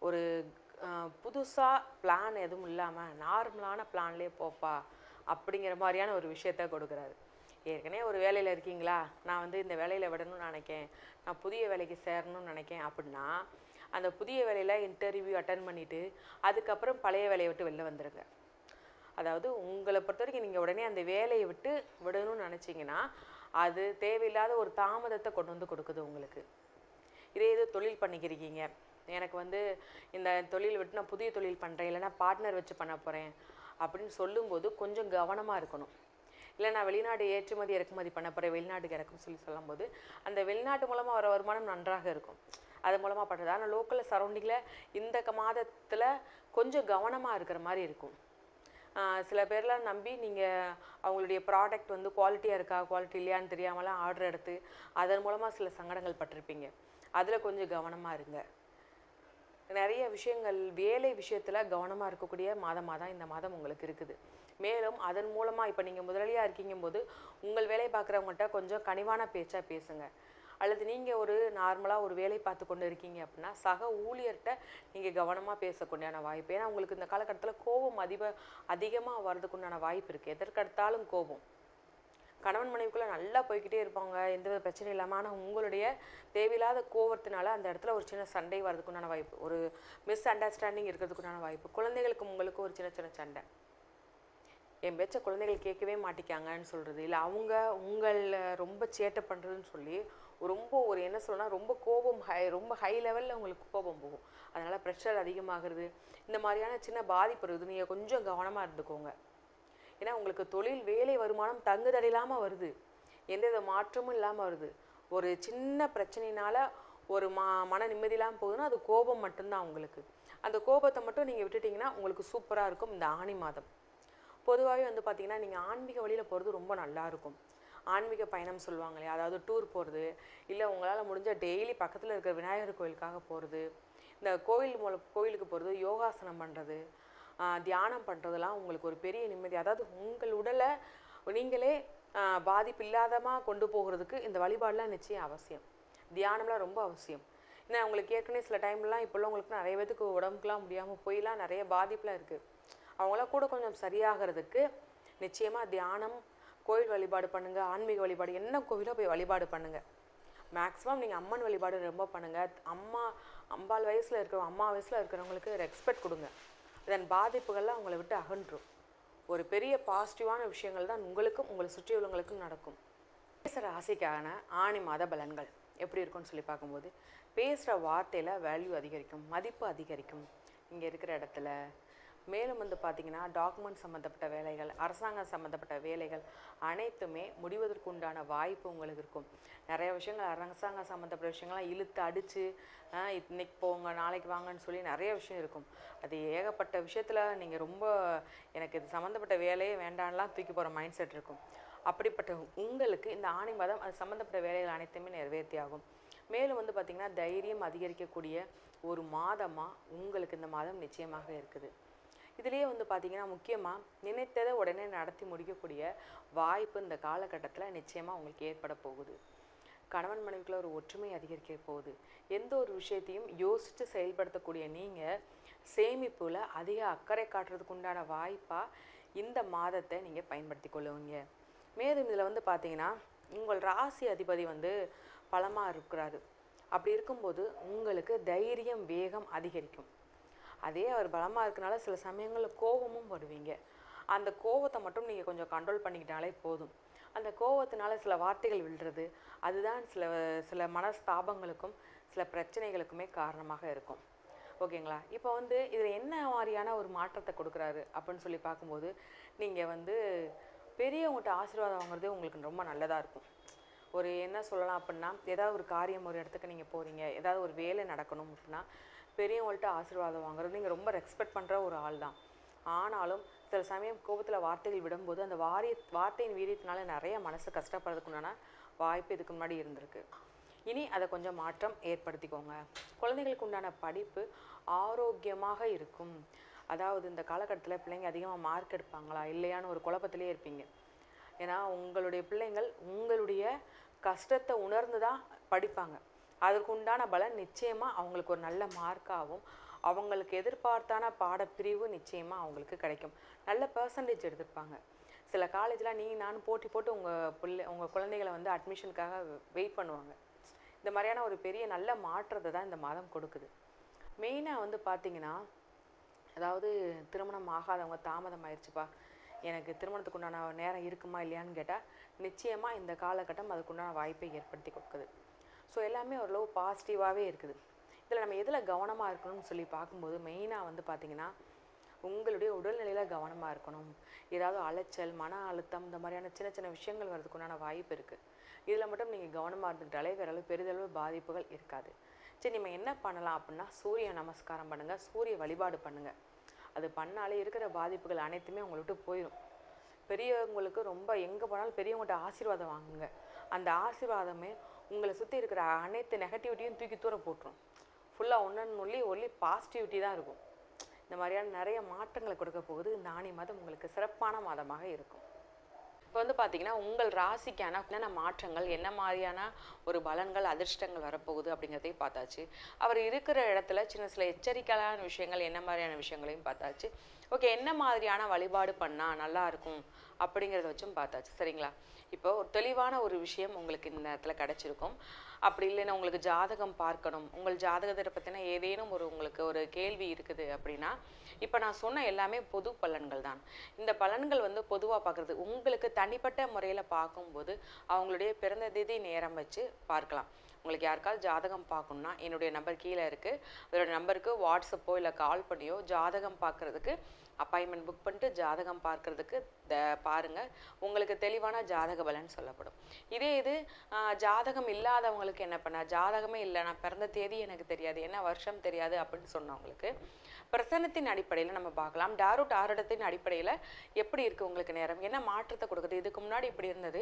ஒரு புதுசாக பிளான் எதுவும் இல்லாமல் நார்மலான பிளான்லேயே போப்பா அப்படிங்கிற மாதிரியான ஒரு விஷயத்த கொடுக்குறாரு. ஏற்கனவே ஒரு வேலையில் இருக்கீங்களா, நான் வந்து இந்த வேலையில் விடணும்னு நினைக்கேன், நான் புதிய வேலைக்கு சேரணும்னு நினைக்கேன் அப்படின்னா, அந்த புதிய வேலையில் இன்டர்வியூ அட்டன் பண்ணிவிட்டு அதுக்கப்புறம் பழைய வேலையை விட்டு வெளில வந்துடுங்க. அதாவது உங்களை பொறுத்த வரைக்கும் நீங்கள் உடனே அந்த வேலையை விட்டு விடணும்னு நினச்சிங்கன்னா, அது தேவையில்லாத ஒரு தாமதத்தை கொண்டு வந்து கொடுக்குது உங்களுக்கு. இதே இது தொழில் பண்ணிக்கிறீங்க, எனக்கு வந்து இந்த தொழில் விட்டு நான் புதிய தொழில் பண்ணுறேன், இல்லைனா பார்ட்னர் வச்சு பண்ண போகிறேன் அப்படின்னு சொல்லும்போது கொஞ்சம் கவனமாக இருக்கணும். இல்லை நான் வெளிநாடு ஏற்றுமதி இறக்குமதி பண்ண போகிறேன், வெளிநாட்டுக்கு இறக்கும் சொல்லும்போது அந்த வெளிநாட்டு மூலமாக வர வருமானம் நன்றாக இருக்கும், அது மூலமாக பண்ணுறது. ஆனால் லோக்கல் சரௌண்டிங்கில் இந்த மாதத்தில் கொஞ்சம் கவனமாக இருக்கிற மாதிரி இருக்கும். சில பேர்லாம் நம்பி நீங்கள் அவங்களுடைய ப்ராடக்ட் வந்து குவாலிட்டியாக இருக்கா குவாலிட்டி இல்லையான்னு தெரியாமலாம் ஆர்டர் எடுத்து அதன் மூலமாக சில சங்கடங்கள் பட்டிருப்பீங்க. அதில் கொஞ்சம் கவனமாக இருங்க. நிறைய விஷயங்கள் வேலை விஷயத்தில் கவனமாக இருக்கக்கூடிய மாதமாக தான் இந்த மாதம் உங்களுக்கு இருக்குது. மேலும் அதன் மூலமாக இப்போ நீங்கள் முதலாளியாக இருக்கீங்கும்போது உங்கள் வேலை பார்க்குறவங்கள்ட்ட கொஞ்சம் கனிவான பேச்சாக பேசுங்க. அல்லது நீங்கள் ஒரு நார்மலாக ஒரு வேலை பார்த்து கொண்டு இருக்கீங்க அப்படின்னா சக ஊழியர்கிட்ட நீங்கள் கவனமாக பேசக்கூடியான வாய்ப்பு. ஏன்னா உங்களுக்கு இந்த காலகட்டத்தில் கோபம் அதிகமாக வர்றதுக்குண்டான வாய்ப்பு இருக்குது. எதற்கெடுத்தாலும் கோபம், கணவன் மனைவிக்குள்ளே நல்லா போய்கிட்டே இருப்பாங்க, எந்தவித பிரச்சனையும் இல்லாமல். ஆனால் உங்களுடைய தேவையில்லாத கோவத்தினால அந்த இடத்துல ஒரு சின்ன சண்டை வர்றதுக்குண்டான வாய்ப்பு, ஒரு மிஸ் அண்டர்ஸ்டாண்டிங் இருக்கிறதுக்குண்டான வாய்ப்பு. குழந்தைகளுக்கும் உங்களுக்கும் ஒரு சின்ன சின்ன சண்டை, என் பேச்ச குழந்தைகள் கேட்கவே மாட்டிக்காங்கன்னு சொல்கிறது, இல்லை அவங்க உங்களை ரொம்ப சேட்டை பண்ணுறதுன்னு சொல்லி ரொம்ப ஒரு என்ன சொல்லணும்னா ரொம்ப கோபம் ரொம்ப ஹை லெவலில் உங்களுக்கு கோபம் போகும். அதனால் ப்ரெஷர் அதிகமாகிறது, இந்த மாதிரியான சின்ன பாதிப்பு இருக்குது. நீங்கள் கொஞ்சம் கவனமாக இருந்துக்கோங்க. ஏன்னா உங்களுக்கு தொழில் வேலை வருமானம் தங்குதடை இல்லாமல் வருது, எந்தவித மாற்றமும் இல்லாமல் வருது. ஒரு சின்ன பிரச்சனையினால ஒரு மன நிம்மதி இல்லாமல் போகுதுன்னா அது கோபம் மட்டும்தான் உங்களுக்கு. அந்த கோபத்தை மட்டும் நீங்கள் விட்டுட்டிங்கன்னா உங்களுக்கு சூப்பராக இருக்கும் இந்த ஆனி மாதம். பொதுவாகவே வந்து பார்த்திங்கன்னா நீங்கள் ஆன்மீக வழியில் போகிறது ரொம்ப நல்லாயிருக்கும். ஆன்மீக பயணம் சொல்லுவாங்க இல்லையா, அதாவது டூர் போகிறது, இல்லை உங்களால் முடிஞ்ச டெய்லி பக்கத்தில் இருக்கிற விநாயகர் கோயிலுக்காக போகிறது, இந்த கோயிலுக்கு போகிறது, யோகாசனம் பண்ணுறது, தியானம் பண்ணுறதெல்லாம் உங்களுக்கு ஒரு பெரிய நிம்மதி. அதாவது உங்கள் உடலை நீங்களே பாதிப்பு இல்லாதமாக கொண்டு போகிறதுக்கு இந்த வழிபாடெலாம் நிச்சயம் அவசியம். தியானம்லாம் ரொம்ப அவசியம். ஏன்னா உங்களுக்கு ஏற்கனவே சில டைம்லாம் இப்போல்லாம் உங்களுக்கு நிறைய பேத்துக்கு உடம்புக்குலாம் முடியாமல் போயெலாம் நிறைய பாதிப்புலாம் இருக்குது. அவங்களாம் கூட கொஞ்சம் சரியாகிறதுக்கு நிச்சயமாக தியானம், கோயில் வழிபாடு பண்ணுங்கள். ஆன்மீக வழிபாடு என்ன கோவிலோ போய் வழிபாடு பண்ணுங்கள். மேக்ஸிமம் நீங்கள் அம்மன் வழிபாடு ரொம்ப பண்ணுங்கள். அம்பாள் வயசில் அம்மா வயசில் இருக்கிறவங்களுக்கு ரெஸ்பெக்ட் கொடுங்க. இதன் பாதிப்புகள்லாம் உங்களை விட்டு அகன்றும். ஒரு பெரிய பாசிட்டிவான விஷயங்கள் தான் உங்களுக்கும் உங்களை சுற்றி உள்ளவங்களுக்கும் நடக்கும். பேசுகிற ராசிக்கான ஆணி மாத பலன்கள் எப்படி இருக்குன்னு சொல்லி பார்க்கும்போது, பேசுகிற வார்த்தையில் வேல்யூ அதிகரிக்கும், மதிப்பு அதிகரிக்கும் இங்கே இருக்கிற இடத்துல. மேலும் வந்து பார்த்திங்கன்னா டாக்குமெண்ட் சம்மந்தப்பட்ட வேலைகள், அரசாங்கம் சம்மந்தப்பட்ட வேலைகள் அனைத்துமே முடிவதற்குண்டான வாய்ப்பு உங்களுக்கு இருக்கும். நிறைய விஷயங்கள் அரசாங்கம் சம்மந்தப்பட்ட விஷயங்கள்லாம் இழுத்து அடித்து இன்னைக்கு போங்க நாளைக்கு வாங்கன்னு சொல்லி நிறைய விஷயம் இருக்கும். அது ஏகப்பட்ட விஷயத்தில் நீங்கள் ரொம்ப எனக்கு இது சம்மந்தப்பட்ட வேலையே வேண்டான்லாம் தூக்கி போகிற மைண்ட் செட் இருக்கும். அப்படிப்பட்ட உங்களுக்கு இந்த ஆணி மாதம் அது சம்மந்தப்பட்ட வேலைகள் அனைத்துமே நிறைவேற்றி ஆகும். மேலும் வந்து பார்த்திங்கன்னா தைரியம் அதிகரிக்கக்கூடிய ஒரு மாதமாக உங்களுக்கு இந்த மாதம் நிச்சயமாக இருக்குது. இதுலேயே வந்து பார்த்திங்கன்னா முக்கியமாக நினைத்ததை உடனே நடத்தி முடிக்கக்கூடிய வாய்ப்பு இந்த காலகட்டத்தில் நிச்சயமாக உங்களுக்கு ஏற்பட போகுது. கணவன் மனைவிக்குள்ள ஒரு ஒற்றுமை அதிகரிக்க போகுது. எந்த ஒரு விஷயத்தையும் யோசித்து செயல்படுத்தக்கூடிய நீங்கள் சேமிப்பில் அதிக அக்கறை காட்டுறதுக்கு உண்டான வாய்ப்பாக இந்த மாதத்தை நீங்கள் பயன்படுத்தி கொள்ளுவீங்க. மேலும் இதில் வந்து பார்த்திங்கன்னா உங்கள் ராசி அதிபதி வந்து பலமாக இருக்கிறாரு. அப்படி இருக்கும்போது உங்களுக்கு தைரியம், வேகம் அதிகரிக்கும். அதே அவர் பலமாக இருக்கனால சில சமயங்களில் கோபமும் வருவீங்க. அந்த கோபத்தை மட்டும் நீங்கள் கொஞ்சம் கண்ட்ரோல் பண்ணிக்கிட்டாலே போதும். அந்த கோபத்தினால சில வார்த்தைகள் விழுறது, அதுதான் சில மனஸ்தாபங்களுக்கும் சில பிரச்சனைகளுக்குமே காரணமாக இருக்கும். ஓகேங்களா? இப்போ வந்து இதில் என்ன மாதிரியான ஒரு மாற்றத்தை கொடுக்குறாரு அப்படின்னு சொல்லி பார்க்கும்போது, நீங்கள் வந்து பெரியவங்கள்ட்ட ஆசீர்வாதம் வாங்குறதே உங்களுக்கு ரொம்ப நல்லதாக இருக்கும். ஒரு என்ன சொல்லலாம் அப்படின்னா, ஏதாவது ஒரு காரியம் ஒரு இடத்துக்கு நீங்கள் போகிறீங்க, ஏதாவது ஒரு வேலை நடக்கணும் அப்படின்னா பெரியவங்கள்ட்ட ஆசீர்வாதம் வாங்குறது நீங்கள் ரொம்ப ரெஸ்பெக்ட் பண்ணுற ஒரு ஆள் தான். ஆனாலும் சில சமயம் கோபத்தில் வார்த்தைகள் விடும்போது அந்த வார்த்தையின் வீரியத்தினால நிறைய மனசு கஷ்டப்படுறதுக்குண்டான வாய்ப்பு இதுக்கு முன்னாடி இருந்திருக்கு. இனி அதை கொஞ்சம் மாற்றம் ஏற்படுத்திக்கோங்க. குழந்தைகளுக்கு உண்டான படிப்பு ஆரோக்கியமாக இருக்கும். அதாவது இந்த காலகட்டத்தில் பிள்ளைங்க அதிகமாக மார்க் எடுப்பாங்களா இல்லையான்னு ஒரு குழப்பத்திலே இருப்பீங்க. ஏன்னா உங்களுடைய பிள்ளைங்கள் உங்களுடைய கஷ்டத்தை உணர்ந்து தான் படிப்பாங்க. அதற்கு உண்டான பலன் நிச்சயமாக அவங்களுக்கு ஒரு நல்ல மார்க்காகவும் அவங்களுக்கு எதிர்பார்த்தான பாடப்பிரிவு நிச்சயமாக அவங்களுக்கு கிடைக்கும். நல்ல பர்சன்டேஜ் எடுத்திருப்பாங்க. சில காலேஜில் நானும் போட்டி போட்டு உங்கள் குழந்தைகளை வந்து அட்மிஷனுக்காக வெயிட் பண்ணுவாங்க. இந்த மாதிரியான ஒரு பெரிய நல்ல மாற்றத்தை தான் இந்த மாதம் கொடுக்குது. மெயினாக வந்து பார்த்திங்கன்னா, அதாவது திருமணம் ஆகாதவங்க தாமதம் ஆயிடுச்சுப்பா, எனக்கு திருமணத்துக்கு உண்டான நேரம் இருக்குமா இல்லையான்னு கேட்டால் நிச்சயமாக இந்த காலகட்டம் அதுக்குண்டான வாய்ப்பை ஏற்படுத்தி கொடுக்குது. ஸோ எல்லாமே ஓரளவு பாசிட்டிவாகவே இருக்குது. இதில் நம்ம எதில் கவனமாக இருக்கணும்னு சொல்லி பார்க்கும்போது மெயினாக வந்து பார்த்திங்கன்னா உங்களுடைய உடல்நிலையில் கவனமாக இருக்கணும். ஏதாவது அலைச்சல், மன அழுத்தம், இந்த மாதிரியான சின்ன சின்ன விஷயங்கள் வர்றதுக்குண்டான வாய்ப்பு இருக்குது. இதில் மட்டும் நீங்கள் கவனமாக இருந்துக்கிட்டாலே வேறளவு பெரிதளவு பாதிப்புகள் இருக்காது. சரி, நம்ம என்ன பண்ணலாம் அப்படின்னா சூரிய நமஸ்காரம் பண்ணுங்கள், சூரிய வழிபாடு பண்ணுங்கள். அது பண்ணாலே இருக்கிற பாதிப்புகள் அனைத்துமே உங்களை விட்டு போயிடும். பெரியவங்களுக்கு ரொம்ப எங்கே போனாலும் பெரியவங்கள்ட்ட ஆசீர்வாதம் வாங்குங்க. அந்த ஆசீர்வாதமே உங்களை சுற்றி இருக்கிற அனைத்து நெகட்டிவிட்டியும் தூக்கி தூர போட்டுரும். ஃபுல்லாக ஒன்லி பாசிட்டிவிட்டி தான் இருக்கும். இந்த மாதிரியான நிறைய மாற்றங்களை கொடுக்க போகுது. இந்த ஆனி மாதம் உங்களுக்கு சிறப்பான மாதமாக இருக்கும். இப்போ வந்து பார்த்திங்கன்னா உங்கள் ராசிக்கான என்னென்ன மாற்றங்கள், என்ன மாதிரியான ஒரு பலன்கள், அதிர்ஷ்டங்கள் வரப்போகுது அப்படிங்கிறதையும் பார்த்தாச்சு. அவர் இருக்கிற இடத்துல சில எச்சரிக்கையான விஷயங்கள், என்ன மாதிரியான விஷயங்களையும் பார்த்தாச்சு. ஓகே, என்ன மாதிரியான வழிபாடு பண்ணால் நல்லாயிருக்கும் அப்படிங்கிறத வச்சும் பார்த்தாச்சு. சரிங்களா? இப்போ ஒரு தெளிவான ஒரு விஷயம் உங்களுக்கு இந்த நேரத்தில் கிடைச்சிருக்கும். அப்படி இல்லைன்னா உங்களுக்கு ஜாதகம் பார்க்கணும், உங்கள் ஜாதகத்தை பற்றின ஏதேனும் உங்களுக்கு ஒரு கேள்வி இருக்குது அப்படின்னா, இப்போ நான் சொன்ன எல்லாமே பொது பலன்கள் தான். இந்த பலன்கள் பொதுவாக பார்க்குறது உங்களுக்கு தனிப்பட்ட முறையில் பார்க்கும்போது அவங்களுடைய பிறந்த தேதி நேரம் வச்சு பார்க்கலாம். உங்களுக்கு யாருக்காவது ஜாதகம் பார்க்கணுன்னா என்னுடைய நம்பர் கீழே இருக்குது, அதோட நம்பருக்கு வாட்ஸ்அப்போ இல்லை கால் பண்ணியோ ஜாதகம் பார்க்குறதுக்கு அப்பாயின்மெண்ட் புக் பண்ணிட்டு ஜாதகம் பார்க்குறதுக்கு பாருங்கள். உங்களுக்கு தெளிவான ஜாதக பலன் சொல்லப்படும். இதே இது ஜாதகம் இல்லாதவங்களுக்கு என்ன பண்ண, ஜாதகமே இல்லை, நான் பிறந்த தேதி எனக்கு தெரியாது, என்ன வருஷம் தெரியாது அப்படின்னு சொன்னவங்களுக்கு பிரசனத்தின் அடிப்படையில் நம்ம பார்க்கலாம். டாரூட் ஆரடத்தின் அடிப்படையில் எப்படி இருக்குது உங்களுக்கு நேரம், என்ன மாற்றத்தை கொடுக்குது, இதுக்கு முன்னாடி இப்படி இருந்தது,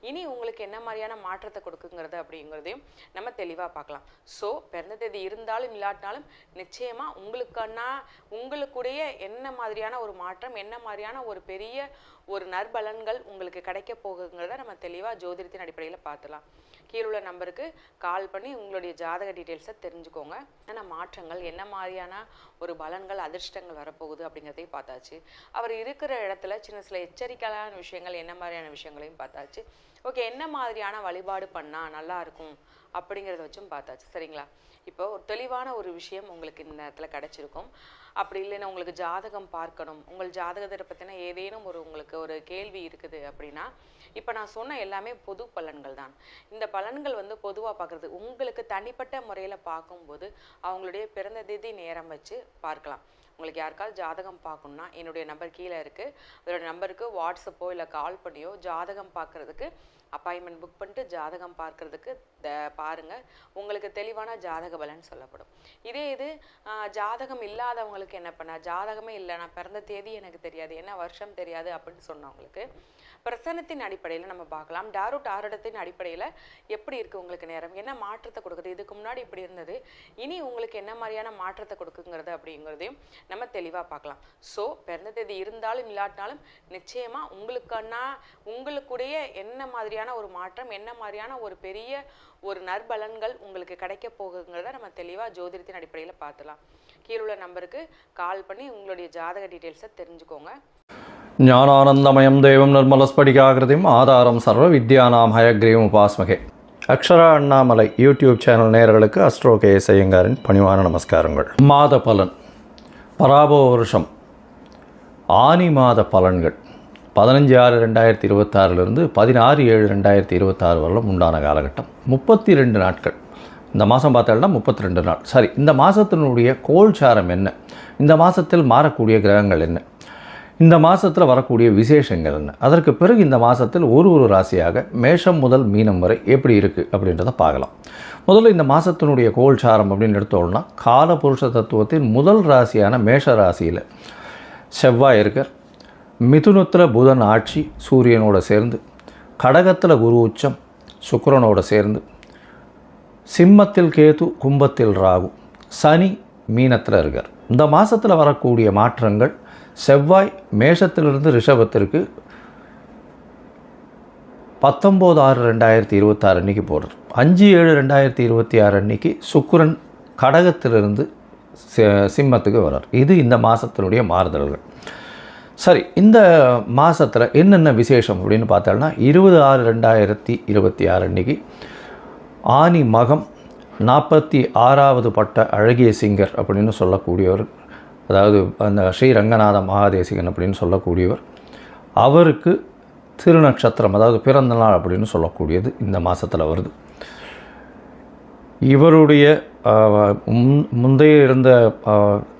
இனி உங்களுக்கு என்ன மாதிரியான மாற்றத்தை கொடுக்குங்கிறது அப்படிங்கிறதையும் நம்ம தெளிவாக பார்க்கலாம். ஸோ பிறந்த தேதி இருந்தாலும் இல்லாட்டினாலும் நிச்சயமாக உங்களுக்குடைய என்ன மாதிரியான ஒரு மாற்றம், என்ன மாதிரியான ஒரு பெரிய ஒரு நற்பலன்கள் உங்களுக்கு கிடைக்க போகுங்கிறத நம்ம தெளிவாக ஜோதிடத்தின் அடிப்படையில் பார்த்துலாம். கீழுள்ள நம்பருக்கு கால் பண்ணி உங்களுடைய ஜாதக டீட்டெயில்ஸை தெரிஞ்சுக்கோங்க. என்ன மாற்றங்கள், என்ன மாதிரியான ஒரு பலன்கள், அதிர்ஷ்டங்கள் வரப்போகுது அப்படிங்கிறதையும் பார்த்தாச்சு. அவர் இருக்கிற இடத்துல சில எச்சரிக்கையான விஷயங்கள், என்ன மாதிரியான விஷயங்களையும் பார்த்தாச்சு. ஓகே, என்ன மாதிரியான வழிபாடு பண்ணால் நல்லா இருக்கும் அப்படிங்கிறத வச்சும் பார்த்தாச்சு. சரிங்களா? இப்போ ஒரு தெளிவான ஒரு விஷயம் உங்களுக்கு இந்த நேரத்தில் கிடைச்சிருக்கும். அப்படி இல்லைன்னா உங்களுக்கு ஜாதகம் பார்க்கணும், உங்கள் ஜாதகத்தை பற்றின ஏதேனும் உங்களுக்கு ஒரு கேள்வி இருக்குது அப்படின்னா, இப்போ நான் சொன்ன எல்லாமே பொது பலன்கள் தான். இந்த பலன்கள் பொதுவாக பார்க்குறது உங்களுக்கு தனிப்பட்ட முறையில் பார்க்கும்போது அவங்களுடைய பிறந்த தேதி நேரம் வச்சு பார்க்கலாம். உங்களுக்கு யாருக்காவது ஜாதகம் பார்க்கணுன்னா என்னுடைய நம்பர் கீழே இருக்குது, அதோட நம்பருக்கு வாட்ஸ்அப்போ இல்லை கால் பண்ணியோ ஜாதகம் பார்க்குறதுக்கு அப்பாயின்மெண்ட் புக் பண்ணிட்டு ஜாதகம் பார்க்குறதுக்கு பாருங்கள். உங்களுக்கு தெளிவான ஜாதக பலன் சொல்லப்படும். இதே இது ஜாதகம் இல்லாதவங்களுக்கு என்ன பண்ண, ஜாதகமே இல்லை, நான் பிறந்த தேதி எனக்கு தெரியாது, என்ன வருஷம் தெரியாது அப்படின்னு சொன்னவங்களுக்கு பிரசனத்தின் அடிப்படையில் நம்ம பார்க்கலாம். டாரூட் ஆரடத்தின் அடிப்படையில் எப்படி இருக்குது உங்களுக்கு நேரம், என்ன மாற்றத்தை கொடுக்குது, இதுக்கு முன்னாடி இப்படி இருந்தது, இனி உங்களுக்கு என்ன மாதிரியான மாற்றத்தை கொடுக்குங்கிறது அப்படிங்கிறதையும் நம்ம தெளிவாக பார்க்கலாம். ஸோ பிறந்த தேதி இருந்தாலும் இல்லாட்டினாலும் நிச்சயமாக உங்களுக்குடைய என்ன மாதிரியான ஒரு மாற்றம், என்ன மாதிரியான ஒரு பெரிய ஒரு நற்பலன்கள் உங்களுக்கு கிடைக்க போகுங்கிறத நம்ம தெளிவாக ஜோதிடத்தின் அடிப்படையில் பார்த்துலாம். கீழுள்ள நம்பருக்கு கால் பண்ணி உங்களுடைய ஜாதக டீட்டெயில்ஸை தெரிஞ்சுக்கோங்க. ஞானானந்தமயம் தேவம் நிர்மலஸ்படிகாகிருதிம் ஆதாரம் சர்வ வித்யானாம் ஹயக்ரீவம் உபாஸ்மகே. அக்ஷரா அண்ணாமலை யூடியூப் சேனல் நேயர்களுக்கு அஸ்ட்ரோ கேஎஸ் ஐயங்காரின் பணிவான நமஸ்காரங்கள். மாத பலன், பராபோ வருஷம் ஆனி மாத பலன்கள் 15/6/2026 16/7/2026 வரலும் உண்டான காலகட்டம் 32 நாட்கள். இந்த மாதம் பார்த்தோம்னா 32 நாள். சரி, இந்த மாதத்தினுடைய கோல்சாரம் என்ன, இந்த மாதத்தில் மாறக்கூடிய கிரகங்கள் என்ன, இந்த மாதத்தில் வரக்கூடிய விசேஷங்கள் என்ன, அதற்கு பிறகு இந்த மாதத்தில் ஒரு ராசியாக மேஷம் முதல் மீனம் வரை எப்படி இருக்குது அப்படின்றத பார்க்கலாம். முதல்ல இந்த மாதத்தினுடைய கோல்சாரம் அப்படின்னு எடுத்தோம்னா, காலபுருஷ தத்துவத்தின் முதல் ராசியான மேஷ ராசியில் செவ்வாய் இருக்கார், மிதுனத்தில் புதன் ஆட்சி சூரியனோட சேர்ந்து, கடகத்தில் குரு உச்சம் சுக்கிரனோட சேர்ந்து, சிம்மத்தில் கேது, கும்பத்தில் ராகு, சனி மீனத்தில் இருக்கார். இந்த மாதத்தில் வரக்கூடிய மாற்றங்கள், செவ்வாய் மேஷத்திலிருந்து ரிஷபத்திற்கு 19/6/2026 அன்றைக்கி போடுறார். 5/7/2026 அன்றைக்கி சுக்கிரன் கடகத்திலிருந்து சிம்மத்துக்கு வர்றார். இது இந்த மாதத்தினுடைய மாறுதல்கள். சரி, இந்த மாதத்தில் என்னென்ன விசேஷம் அப்படின்னு பார்த்தோம்னா, 20/6/2026 அன்றைக்கி ஆனி மகம் 46வது பட்ட அழகிய சிங்கர் அப்படின்னு சொல்லக்கூடியவர், அதாவது அந்த ஸ்ரீரங்கநாத மகாதேசிகன் அப்படின்னு சொல்லக்கூடியவர், அவருக்கு திருநட்சத்திரம் அதாவது பிறந்த நாள் அப்படின்னு சொல்லக்கூடியது இந்த மாதத்தில் வருது. இவருடைய முந்தைய இருந்த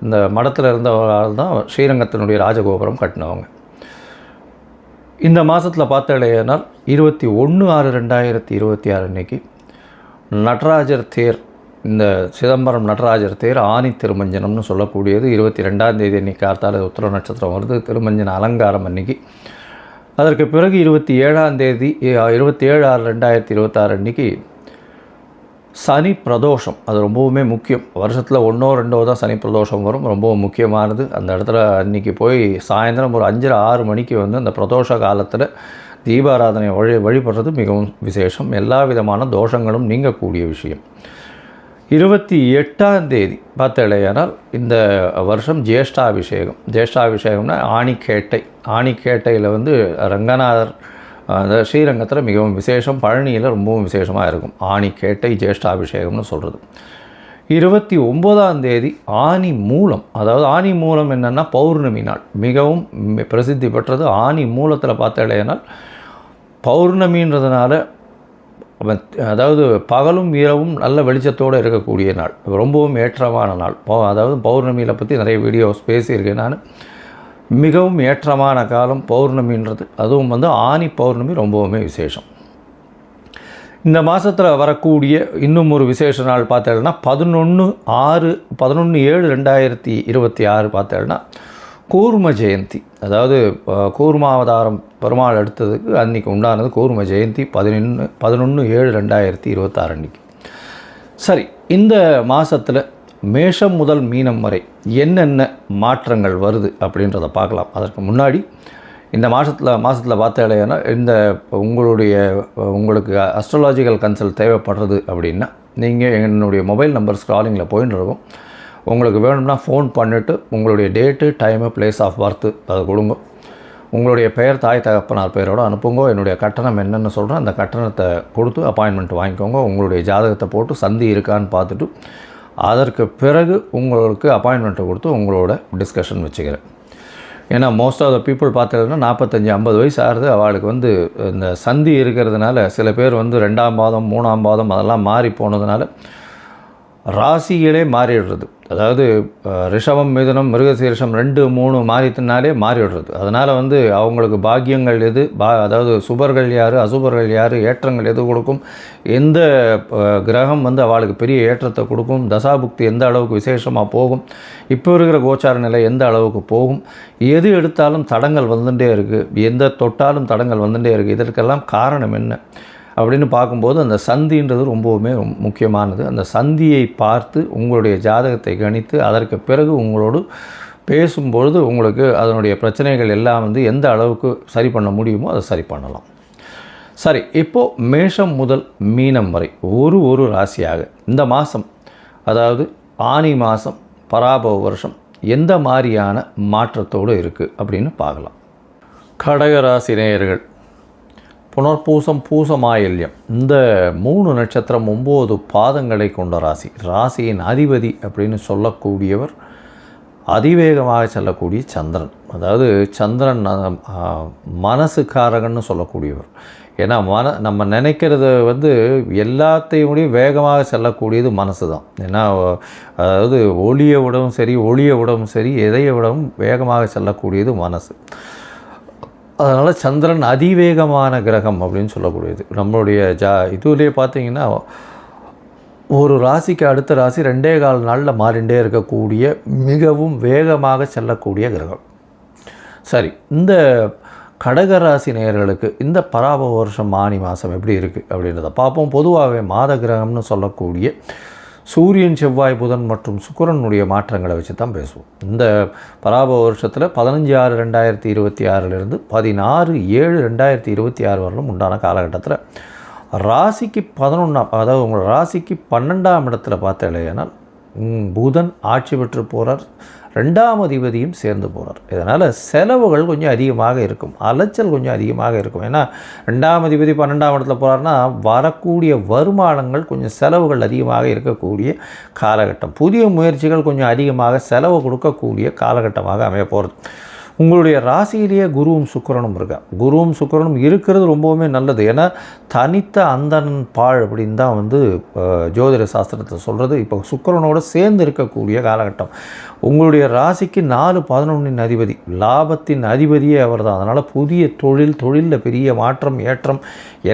இந்த மடத்தில் இருந்தவர்கள் தான் ஸ்ரீரங்கத்தினுடைய ராஜகோபுரம் கட்டினவங்க. இந்த மாதத்தில் பார்த்தாலேனால் 21/6/2026 அன்றைக்கி நடராஜர் தேர், இந்த சிதம்பரம் நடராஜர் தேர் ஆனி திருமஞ்சனம்னு சொல்லக்கூடியது 22ஆம் தேதி அன்றைக்கி கார்த்தால உத்திர நட்சத்திரம் வருது, திருமஞ்சன அலங்காரம் அன்றைக்கி. அதற்கு பிறகு 27ஆம் தேதி 27/6/2026 அன்றைக்கி சனி பிரதோஷம். அது ரொம்பவுமே முக்கியம். வருஷத்தில் 1 or 2 தான் சனி பிரதோஷம் வரும், ரொம்பவும் முக்கியமானது. அந்த இடத்துல அன்றைக்கி போய் சாயந்தரம் ஒரு 5:30-6 மணிக்கு அந்த பிரதோஷ காலத்தில் தீபாராதனை வழிபடுறது மிகவும் விசேஷம். எல்லா விதமான தோஷங்களும் நீங்கக்கூடிய விஷயம். 28ஆம் தேதி பார்த்தலையானால் இந்த வருஷம் ஜேஷ்டாபிஷேகம். ஜேஷ்டாபிஷேகம்னா ஆணிக்கேட்டை. ஆணிக்கேட்டையில் ரங்கநாதர் அந்த ஸ்ரீரங்கத்தில் மிகவும் விசேஷம், பழனியில் ரொம்பவும் விசேஷமாக இருக்கும். ஆனி கேட்டை ஜேஷ்டாபிஷேகம்னு சொல்கிறது. 29ஆம் தேதி ஆனி மூலம். அதாவது ஆனி மூலம் என்னென்னா பௌர்ணமி நாள், மிகவும் பிரசித்தி பெற்றது. ஆனி மூலத்தில் பார்த்தாலேனால் பௌர்ணமின்றதுனால அதாவது பகலும் இரவும் நல்ல வெளிச்சத்தோடு இருக்கக்கூடிய நாள், ரொம்பவும் ஏற்றமான நாள். அதாவது பௌர்ணமியில் பற்றி நிறைய வீடியோஸ் பேசியிருக்கேன் நான். மிகவும் ஏற்றமான காலம் பௌர்ணமின்றது. அதுவும் ஆனி பௌர்ணமி ரொம்பவுமே விசேஷம். இந்த மாதத்தில் வரக்கூடிய இன்னும் ஒரு விசேஷ நாள் பார்த்தேன்னா 11/7/2026 பார்த்தேன்னா கூர்ம ஜெயந்தி. அதாவது கூர்மாவதாரம் பெருமாள் எடுத்ததுக்கு அன்றைக்கி உண்டானது கூர்ம ஜெயந்தி 11/7/2026 அன்றைக்கி. சரி, இந்த மாதத்தில் மேஷம் முதல் மீனம் வரை என்னென்ன மாற்றங்கள் வருது அப்படின்றத பார்க்கலாம். அதற்கு முன்னாடி இந்த மாதத்தில் பார்த்தாலேன்னா உங்களுக்கு அஸ்ட்ராலாஜிக்கல் கன்சல்ட் தேவைப்படுறது அப்படின்னா நீங்கள் என்னுடைய மொபைல் நம்பர் ஸ்க்ராலிங்கில் போயின்னு இருக்கும். உங்களுக்கு வேணும்னா ஃபோன் பண்ணிவிட்டு உங்களுடைய date, time, place of birth அதை கொடுங்க. உங்களுடைய பெயர், தாய் தகப்பனார் பெயரோடு அனுப்புங்க. என்னுடைய கட்டணம் என்னென்னு சொல்கிறேன், அந்த கட்டணத்தை கொடுத்து அப்பாயின்மெண்ட் வாங்கிக்கோங்க. உங்களுடைய ஜாதகத்தை போட்டு சந்தி இருக்கான்னு பார்த்துட்டு அதற்கு பிறகு உங்களுக்கு அப்பாயின்மெண்ட்டை கொடுத்து உங்களோட டிஸ்கஷன் வச்சுக்கிறேன். ஏன்னா மோஸ்ட் ஆஃப் த பீப்புள் பார்த்தீங்கன்னா 45-50 வயசு ஆகுது. அவளுக்கு இந்த சந்தி இருக்கிறதுனால சில பேர் 2ஆம் பாதம் 3ஆம் பாதம் அதெல்லாம் மாறி போனதுனால ராசிகளே மாறிடுறது. அதாவது ரிஷபம், மிதுனம், மிருகசீரிஷம் 2, 3 மாறித்தினாலே மாறிவிடுறது. அதனால் அவங்களுக்கு பாக்கியங்கள் எது, அதாவது சுபர்கள் யார், அசுபர்கள் யார், ஏற்றங்கள் எது கொடுக்கும், எந்த கிரகம் அவளுக்கு பெரிய ஏற்றத்தை கொடுக்கும், தசாபுக்தி எந்த அளவுக்கு விசேஷமாக போகும், இப்போ இருக்கிற கோச்சார நிலை எந்த அளவுக்கு போகும், எது எடுத்தாலும் தடங்கள் வந்துட்டே இருக்குது, எந்த தொட்டாலும் தடங்கள் வந்துட்டே இருக்குது, இதற்கெல்லாம் காரணம் என்ன அப்படின்னு பார்க்கும்போது அந்த சந்தின்றது ரொம்பவுமே முக்கியமானது. அந்த சந்தியை பார்த்து உங்களுடைய ஜாதகத்தை கணித்து அதற்கு பிறகு உங்களோடு பேசும்பொழுது உங்களுக்கு அதனுடைய பிரச்சனைகள் எல்லாம் எந்த அளவுக்கு சரி பண்ண முடியுமோ அதை சரி பண்ணலாம். சரி, இப்போது மேஷம் முதல் மீனம் வரை ஒரு ராசியாக இந்த மாதம், அதாவது ஆனி மாதம் பராபவ வருஷம் எந்த மாதிரியான மாற்றத்தோடு இருக்குது அப்படின்னு பார்க்கலாம். கடகராசி நேயர்கள், புனர்பூசம், பூசமாயில்யம் இந்த 3 நட்சத்திரம் 9 பாதங்களை கொண்ட ராசி. ராசியின் அதிபதி அப்படின்னு சொல்லக்கூடியவர் அதிவேகமாக செல்லக்கூடிய சந்திரன். அதாவது சந்திரன் மனசுக்காரகன்னு சொல்லக்கூடியவர். ஏன்னா நம்ம நினைக்கிறது எல்லாத்தையும் வேகமாக செல்லக்கூடியது மனசு தான். ஏன்னா அதாவது ஒளியை விடவும் சரி எதையை விடவும் வேகமாக செல்லக்கூடியது மனசு. அதனால் சந்திரன் அதிவேகமான கிரகம் அப்படின்னு சொல்லக்கூடியது. நம்மளுடைய இதுலேயே பார்த்திங்கன்னா ஒரு ராசிக்கு அடுத்த ராசி 2.25 நாளில் மாறிண்டே இருக்கக்கூடிய மிகவும் வேகமாக செல்லக்கூடிய கிரகம். சரி, இந்த கடகராசி நேயர்களுக்கு இந்த பராபவ வருஷம் ஆனி மாதம் எப்படி இருக்குது அப்படின்றத பார்ப்போம். பொதுவாகவே மாத கிரகம்னு சொல்லக்கூடிய சூரியன், செவ்வாய், புதன் மற்றும் சுக்கிரனுடைய மாற்றங்களை வச்சு தான் பேசுவோம். இந்த பராபவ வருஷத்தில் 15/6/2026 16/7/2026 வரலும் உண்டான காலகட்டத்தில் ராசிக்கு 11ஆம், அதாவது உங்கள் ராசிக்கு 12ஆம் இடத்துல பார்த்தாலேனால் புதன் ஆட்சி பெற்று போகிறார், 2ஆம் அதிபதியும் சேர்ந்து போகிறார். இதனால் செலவுகள் கொஞ்சம் அதிகமாக இருக்கும், அலைச்சல் கொஞ்சம் அதிகமாக இருக்கும். ஏன்னா 2ஆம் அதிபதி 12ஆம் இடத்துல போகிறாருன்னா வரக்கூடிய வருமானங்கள் கொஞ்சம் செலவுகள் அதிகமாக இருக்கக்கூடிய காலகட்டம். புதிய முயற்சிகள் கொஞ்சம் அதிகமாக செலவு கொடுக்கக்கூடிய காலகட்டமாக அமைய போகிறது. உங்களுடைய ராசியிலேயே குருவும் சுக்கிரனும் இருக்கா. குருவும் சுக்கிரனும் இருக்கிறது ரொம்பவுமே நல்லது. ஏன்னா தனித்த அந்தணன் பாழ் அப்படின்னு தான் ஜோதிட சாஸ்திரத்தை சொல்கிறது. இப்போ சுக்கிரனோடு சேர்ந்து இருக்கக்கூடிய காலகட்டம். உங்களுடைய ராசிக்கு 4-11 அதிபதி, லாபத்தின் அதிபதியே அவர் தான். அதனால் புதிய தொழிலில் பெரிய மாற்றம், ஏற்றம்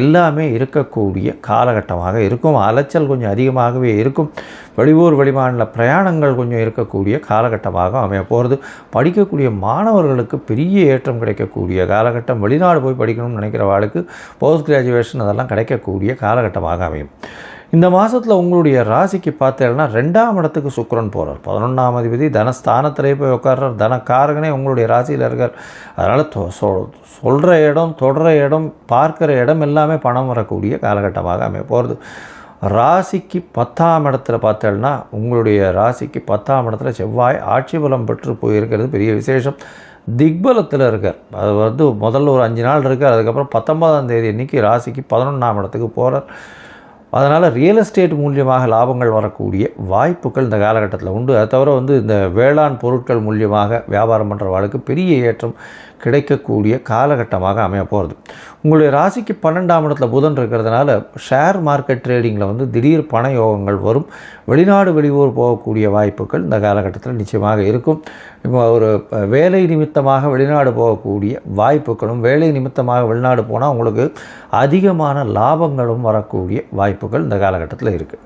எல்லாமே இருக்கக்கூடிய காலகட்டமாக இருக்கும். அலைச்சல் கொஞ்சம் அதிகமாகவே இருக்கும். வெளியூர் வெளிமாநில பிரயாணங்கள் கொஞ்சம் இருக்கக்கூடிய காலகட்டமாக அமைய போகிறது. படிக்கக்கூடிய மாணவர்களுக்கு பெரிய ஏற்றம் கிடைக்கக்கூடிய காலகட்டம். வெளிநாடு போய் படிக்கணும்னு நினைக்கிறவாளுக்கு போஸ்ட் கிராஜுவேஷன் அதெல்லாம் கிடைக்கக்கூடிய காலகட்டமாக அமையும். இந்த மாதத்தில் உங்களுடைய ராசிக்கு பார்த்தேன்னா 2ஆம் இடத்துக்கு சுக்கிரன் போகிறார். 11ஆம் அதிபதி தனஸ்தானத்திலே போய் உட்கார்றார். தனக்காரகனே உங்களுடைய ராசியில் இருக்கார். அதனால் சொல்கிற இடம், தொடர இடம், பார்க்குற இடம் எல்லாமே பணம் வரக்கூடிய காலகட்டமாக அமைய போகிறது. ராசிக்கு 10ஆம் இடத்துல பார்த்தேன்னா உங்களுடைய ராசிக்கு 10ஆம் இடத்துல செவ்வாய் ஆட்சி பலம் பெற்று போயிருக்கிறது பெரிய விசேஷம். திக்பலத்தில் இருக்கார். அது வந்து முதல்ல ஒரு 5 நாள் இருக்கார். அதுக்கப்புறம் 19ஆம் தேதி அன்றைக்கி ராசிக்கு 11ஆம் இடத்துக்கு போகிறார். அதனால் ரியல் எஸ்டேட் மூலியமாக லாபங்கள் வரக்கூடிய வாய்ப்புகள் இந்த காலகட்டத்தில் உண்டு. அது தவிர வந்து இந்த வேளாண் பொருட்கள் மூலியமாக வியாபாரம் பண்ணுறவர்களுக்கு பெரிய ஏற்றம் கிடைக்கக்கூடிய காலகட்டமாக அமைய போகிறது. உங்களுடைய ராசிக்கு 12ஆம் இடத்துல புதன் இருக்கிறதுனால ஷேர் மார்க்கெட் ட்ரேடிங்கில் வந்து திடீர் பண யோகங்கள் வரும். வெளிநாடு வெளியூர் போகக்கூடிய வாய்ப்புகள் இந்த காலகட்டத்தில் நிச்சயமாக இருக்கும். இப்போ ஒரு வேலை நிமித்தமாக வெளிநாடு போகக்கூடிய வாய்ப்புகளும், வேலை நிமித்தமாக வெளிநாடு போனால் உங்களுக்கு அதிகமான லாபங்களும் வரக்கூடிய வாய்ப்புகள் இந்த காலகட்டத்தில் இருக்குது.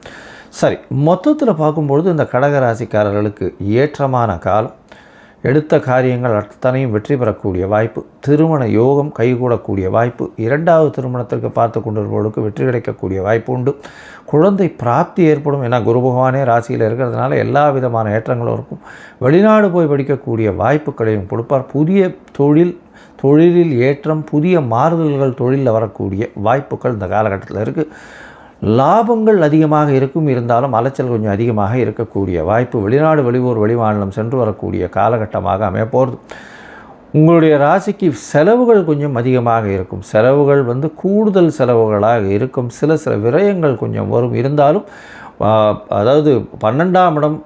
சரி, மொத்தத்தில் பார்க்கும்பொழுது இந்த கடகராசிக்காரர்களுக்கு ஏற்றமான காலம். எடுத்த காரியங்கள் அத்தனையும் வெற்றி பெறக்கூடிய வாய்ப்பு, திருமண யோகம் கைகூடக்கூடிய வாய்ப்பு, 2வது திருமணத்திற்கு பார்த்து கொண்டிருப்பவர்களுக்கு வெற்றி கிடைக்கக்கூடிய வாய்ப்பு உண்டு. குழந்தை பிராப்தி ஏற்படும். ஏன்னா குரு பகவானே ராசியில் இருக்கிறதுனால எல்லா விதமான ஏற்றங்களும் இருக்கும். வெளிநாடு போய் படிக்கக்கூடிய வாய்ப்புகளையும் கொடுப்பார். புதிய தொழிலில் ஏற்றம், புதிய மாறுதல்கள் தொழிலில் வரக்கூடிய வாய்ப்புகள் இந்த காலகட்டத்தில் இருக்குது. லாபங்கள் அதிகமாக இருக்கும். இருந்தாலும் அலைச்சல் கொஞ்சம் அதிகமாக இருக்கக்கூடிய வாய்ப்பு. வெளிநாடு வெளியூர் வெளிமாநிலம் சென்று வரக்கூடிய காலகட்டமாக அமைய போகிறது. உங்களுடைய ராசிக்கு செலவுகள் கொஞ்சம் அதிகமாக இருக்கும். செலவுகள் வந்து கூடுதல் செலவுகளாக இருக்கும். சில விரயங்கள் கொஞ்சம் வரும். இருந்தாலும் அதாவது 12ஆம் இடம்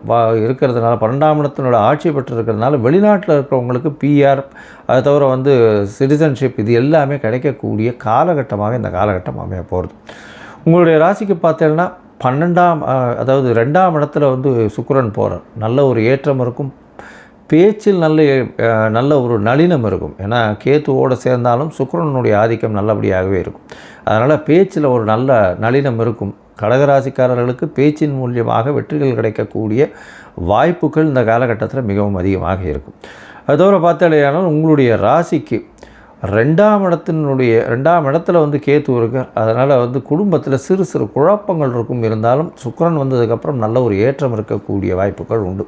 இருக்கிறதுனால, 12ஆம் இடத்தினோட ஆட்சி பெற்றிருக்கிறதுனால வெளிநாட்டில் இருக்கிறவங்களுக்கு பிஆர், அதை தவிர வந்து சிட்டிசன்ஷிப், இது எல்லாமே கிடைக்கக்கூடிய காலகட்டமாக இந்த காலகட்டம் அமைய போகிறது. உங்களுடைய ராசிக்கு பார்த்தீங்கன்னா 12ஆம் அதாவது 2ஆம் இடத்துல வந்து சுக்கிரன் போகிறார். நல்ல ஒரு ஏற்றம் இருக்கும். பேச்சில் நல்ல ஒரு நளினம் இருக்கும். ஏன்னா கேத்துவோடு சேர்ந்தாலும் சுக்கிரனுடைய ஆதிக்கம் நல்லபடியாகவே இருக்கும். அதனால் பேச்சில் ஒரு நல்ல நளினம் இருக்கும். கடகராசிக்காரர்களுக்கு பேச்சின் மூலியமாக வெற்றிகள் கிடைக்கக்கூடிய வாய்ப்புகள் இந்த காலகட்டத்தில் மிகவும் அதிகமாக இருக்கும். அது தவிர பார்த்தாலேயானால் உங்களுடைய ராசிக்கு 2ஆம் இடத்துல வந்து கேத்து இருக்கு. அதனால் வந்து குடும்பத்தில் சிறு குழப்பங்கள் இருக்கும். இருந்தாலும் சுக்கிரன் வந்ததுக்கப்புறம் நல்ல ஒரு ஏற்றம் இருக்கக்கூடிய வாய்ப்புகள் உண்டு.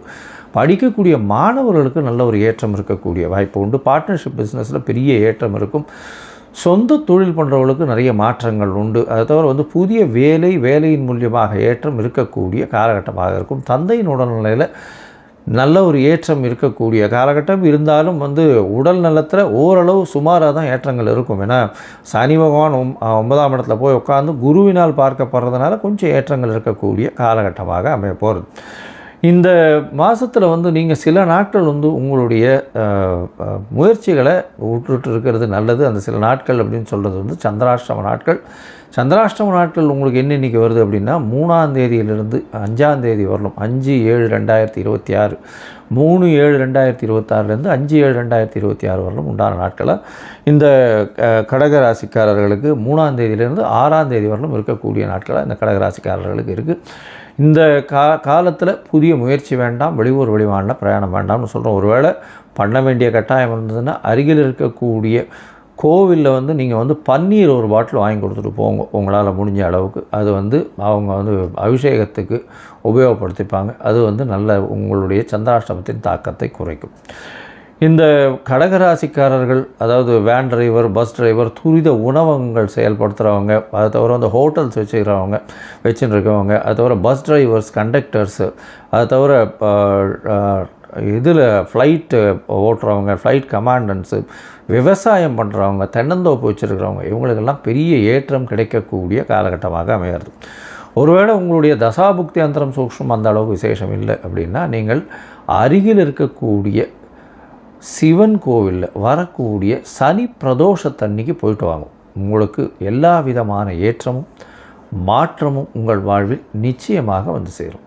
படிக்கக்கூடிய மாணவர்களுக்கு நல்ல ஒரு ஏற்றம் இருக்கக்கூடிய வாய்ப்பு உண்டு. பார்ட்னர்ஷிப் பிஸ்னஸில் பெரிய ஏற்றம் இருக்கும். சொந்த தொழில் பண்ணுறவர்களுக்கு நிறைய மாற்றங்கள் உண்டு. அதை தவிர வந்து புதிய வேலையின் மூலியமாக ஏற்றம் இருக்கக்கூடிய காலகட்டமாக இருக்கும். தந்தையின் உடல்நிலையில் நல்ல ஒரு ஏற்றம் இருக்கக்கூடிய காலகட்டம். இருந்தாலும் வந்து உடல் நலத்தில் ஓரளவு சுமாராக தான் ஏற்றங்கள் இருக்கும். ஏன்னா சனி பகவான் 9ஆம் இடத்துல போய் உட்காந்து குருவினால் பார்க்கப்படுறதுனால கொஞ்சம் ஏற்றங்கள் இருக்கக்கூடிய காலகட்டமாக அமைய போகிறது. இந்த மாதத்தில் வந்து நீங்கள் சில நாட்கள் வந்து உங்களுடைய முயற்சிகளை விட்டுட்டு இருக்கிறது நல்லது. அந்த சில நாட்கள் அப்படின்னு சொல்கிறது வந்து சந்திராஷ்டம நாட்கள். சந்திராஷ்டம நாட்கள் உங்களுக்கு என்னென்னைக்கு வருது அப்படின்னா 3ஆம் தேதியிலிருந்து 5ஆம் தேதி வரணும். 5/7/2026, 3/7/2026 5/7/2026 வரலும் உண்டான நாட்களாக இந்த கடகராசிக்காரர்களுக்கு 3ஆம் தேதியிலிருந்து 6ஆம் தேதி வரலும் இருக்கக்கூடிய நாட்களாக இந்த கடகராசிக்காரர்களுக்கு இருக்குது. இந்த காலத்தில் புதிய முயற்சி வேண்டாம். வெளியூர் வெளிமாநில பிரயாணம் வேண்டாம்னு சொல்கிறோம். ஒருவேளை பண்ண வேண்டிய கட்டாயம் இருந்ததுன்னா அருகில் இருக்கக்கூடிய கோவிலில் வந்து நீங்கள் வந்து பன்னீர் ஒரு பாட்டில் வாங்கி கொடுத்துட்டு போங்க. உங்களால் முடிஞ்ச அளவுக்கு அது வந்து அவங்க வந்து அபிஷேகத்துக்கு உபயோகப்படுத்திப்பாங்க. அது வந்து நல்ல உங்களுடைய சந்திராஷ்டமத்தின் தாக்கத்தை குறைக்கும். இந்த கடகராசிக்காரர்கள், அதாவது வேன் டிரைவர், பஸ் டிரைவர், துரித உணவகங்கள் செயல்படுத்துகிறவங்க, அதை தவிர வந்து ஹோட்டல்ஸ் வச்சுருக்கவங்க, அதை தவிர பஸ் டிரைவர்ஸ், கண்டக்டர்ஸு, அதை தவிர இதில் ஃப்ளைட்டு ஓட்டுறவங்க, ஃப்ளைட் கமாண்டன்ஸு, விவசாயம் பண்ணுறவங்க, தென்னந்தோப்பு வச்சுருக்கிறவங்க, இவங்களுக்கெல்லாம் பெரிய ஏற்றம் கிடைக்கக்கூடிய காலகட்டமாக அமைகிறது. ஒருவேளை உங்களுடைய தசாபுக்தி அந்தரம் சூக்ஷ்மம் அந்த அளவுக்கு விசேஷம் இல்லை அப்படின்னா நீங்கள் அருகில் இருக்கக்கூடிய சிவன் கோவிலில் வரக்கூடிய சனி பிரதோஷத்தன்னைக்கு போயிட்டு வாங்க. உங்களுக்கு எல்லா விதமான ஏற்றமும் மாற்றமும் உங்கள் வாழ்வில் நிச்சயமாக வந்து சேரும்.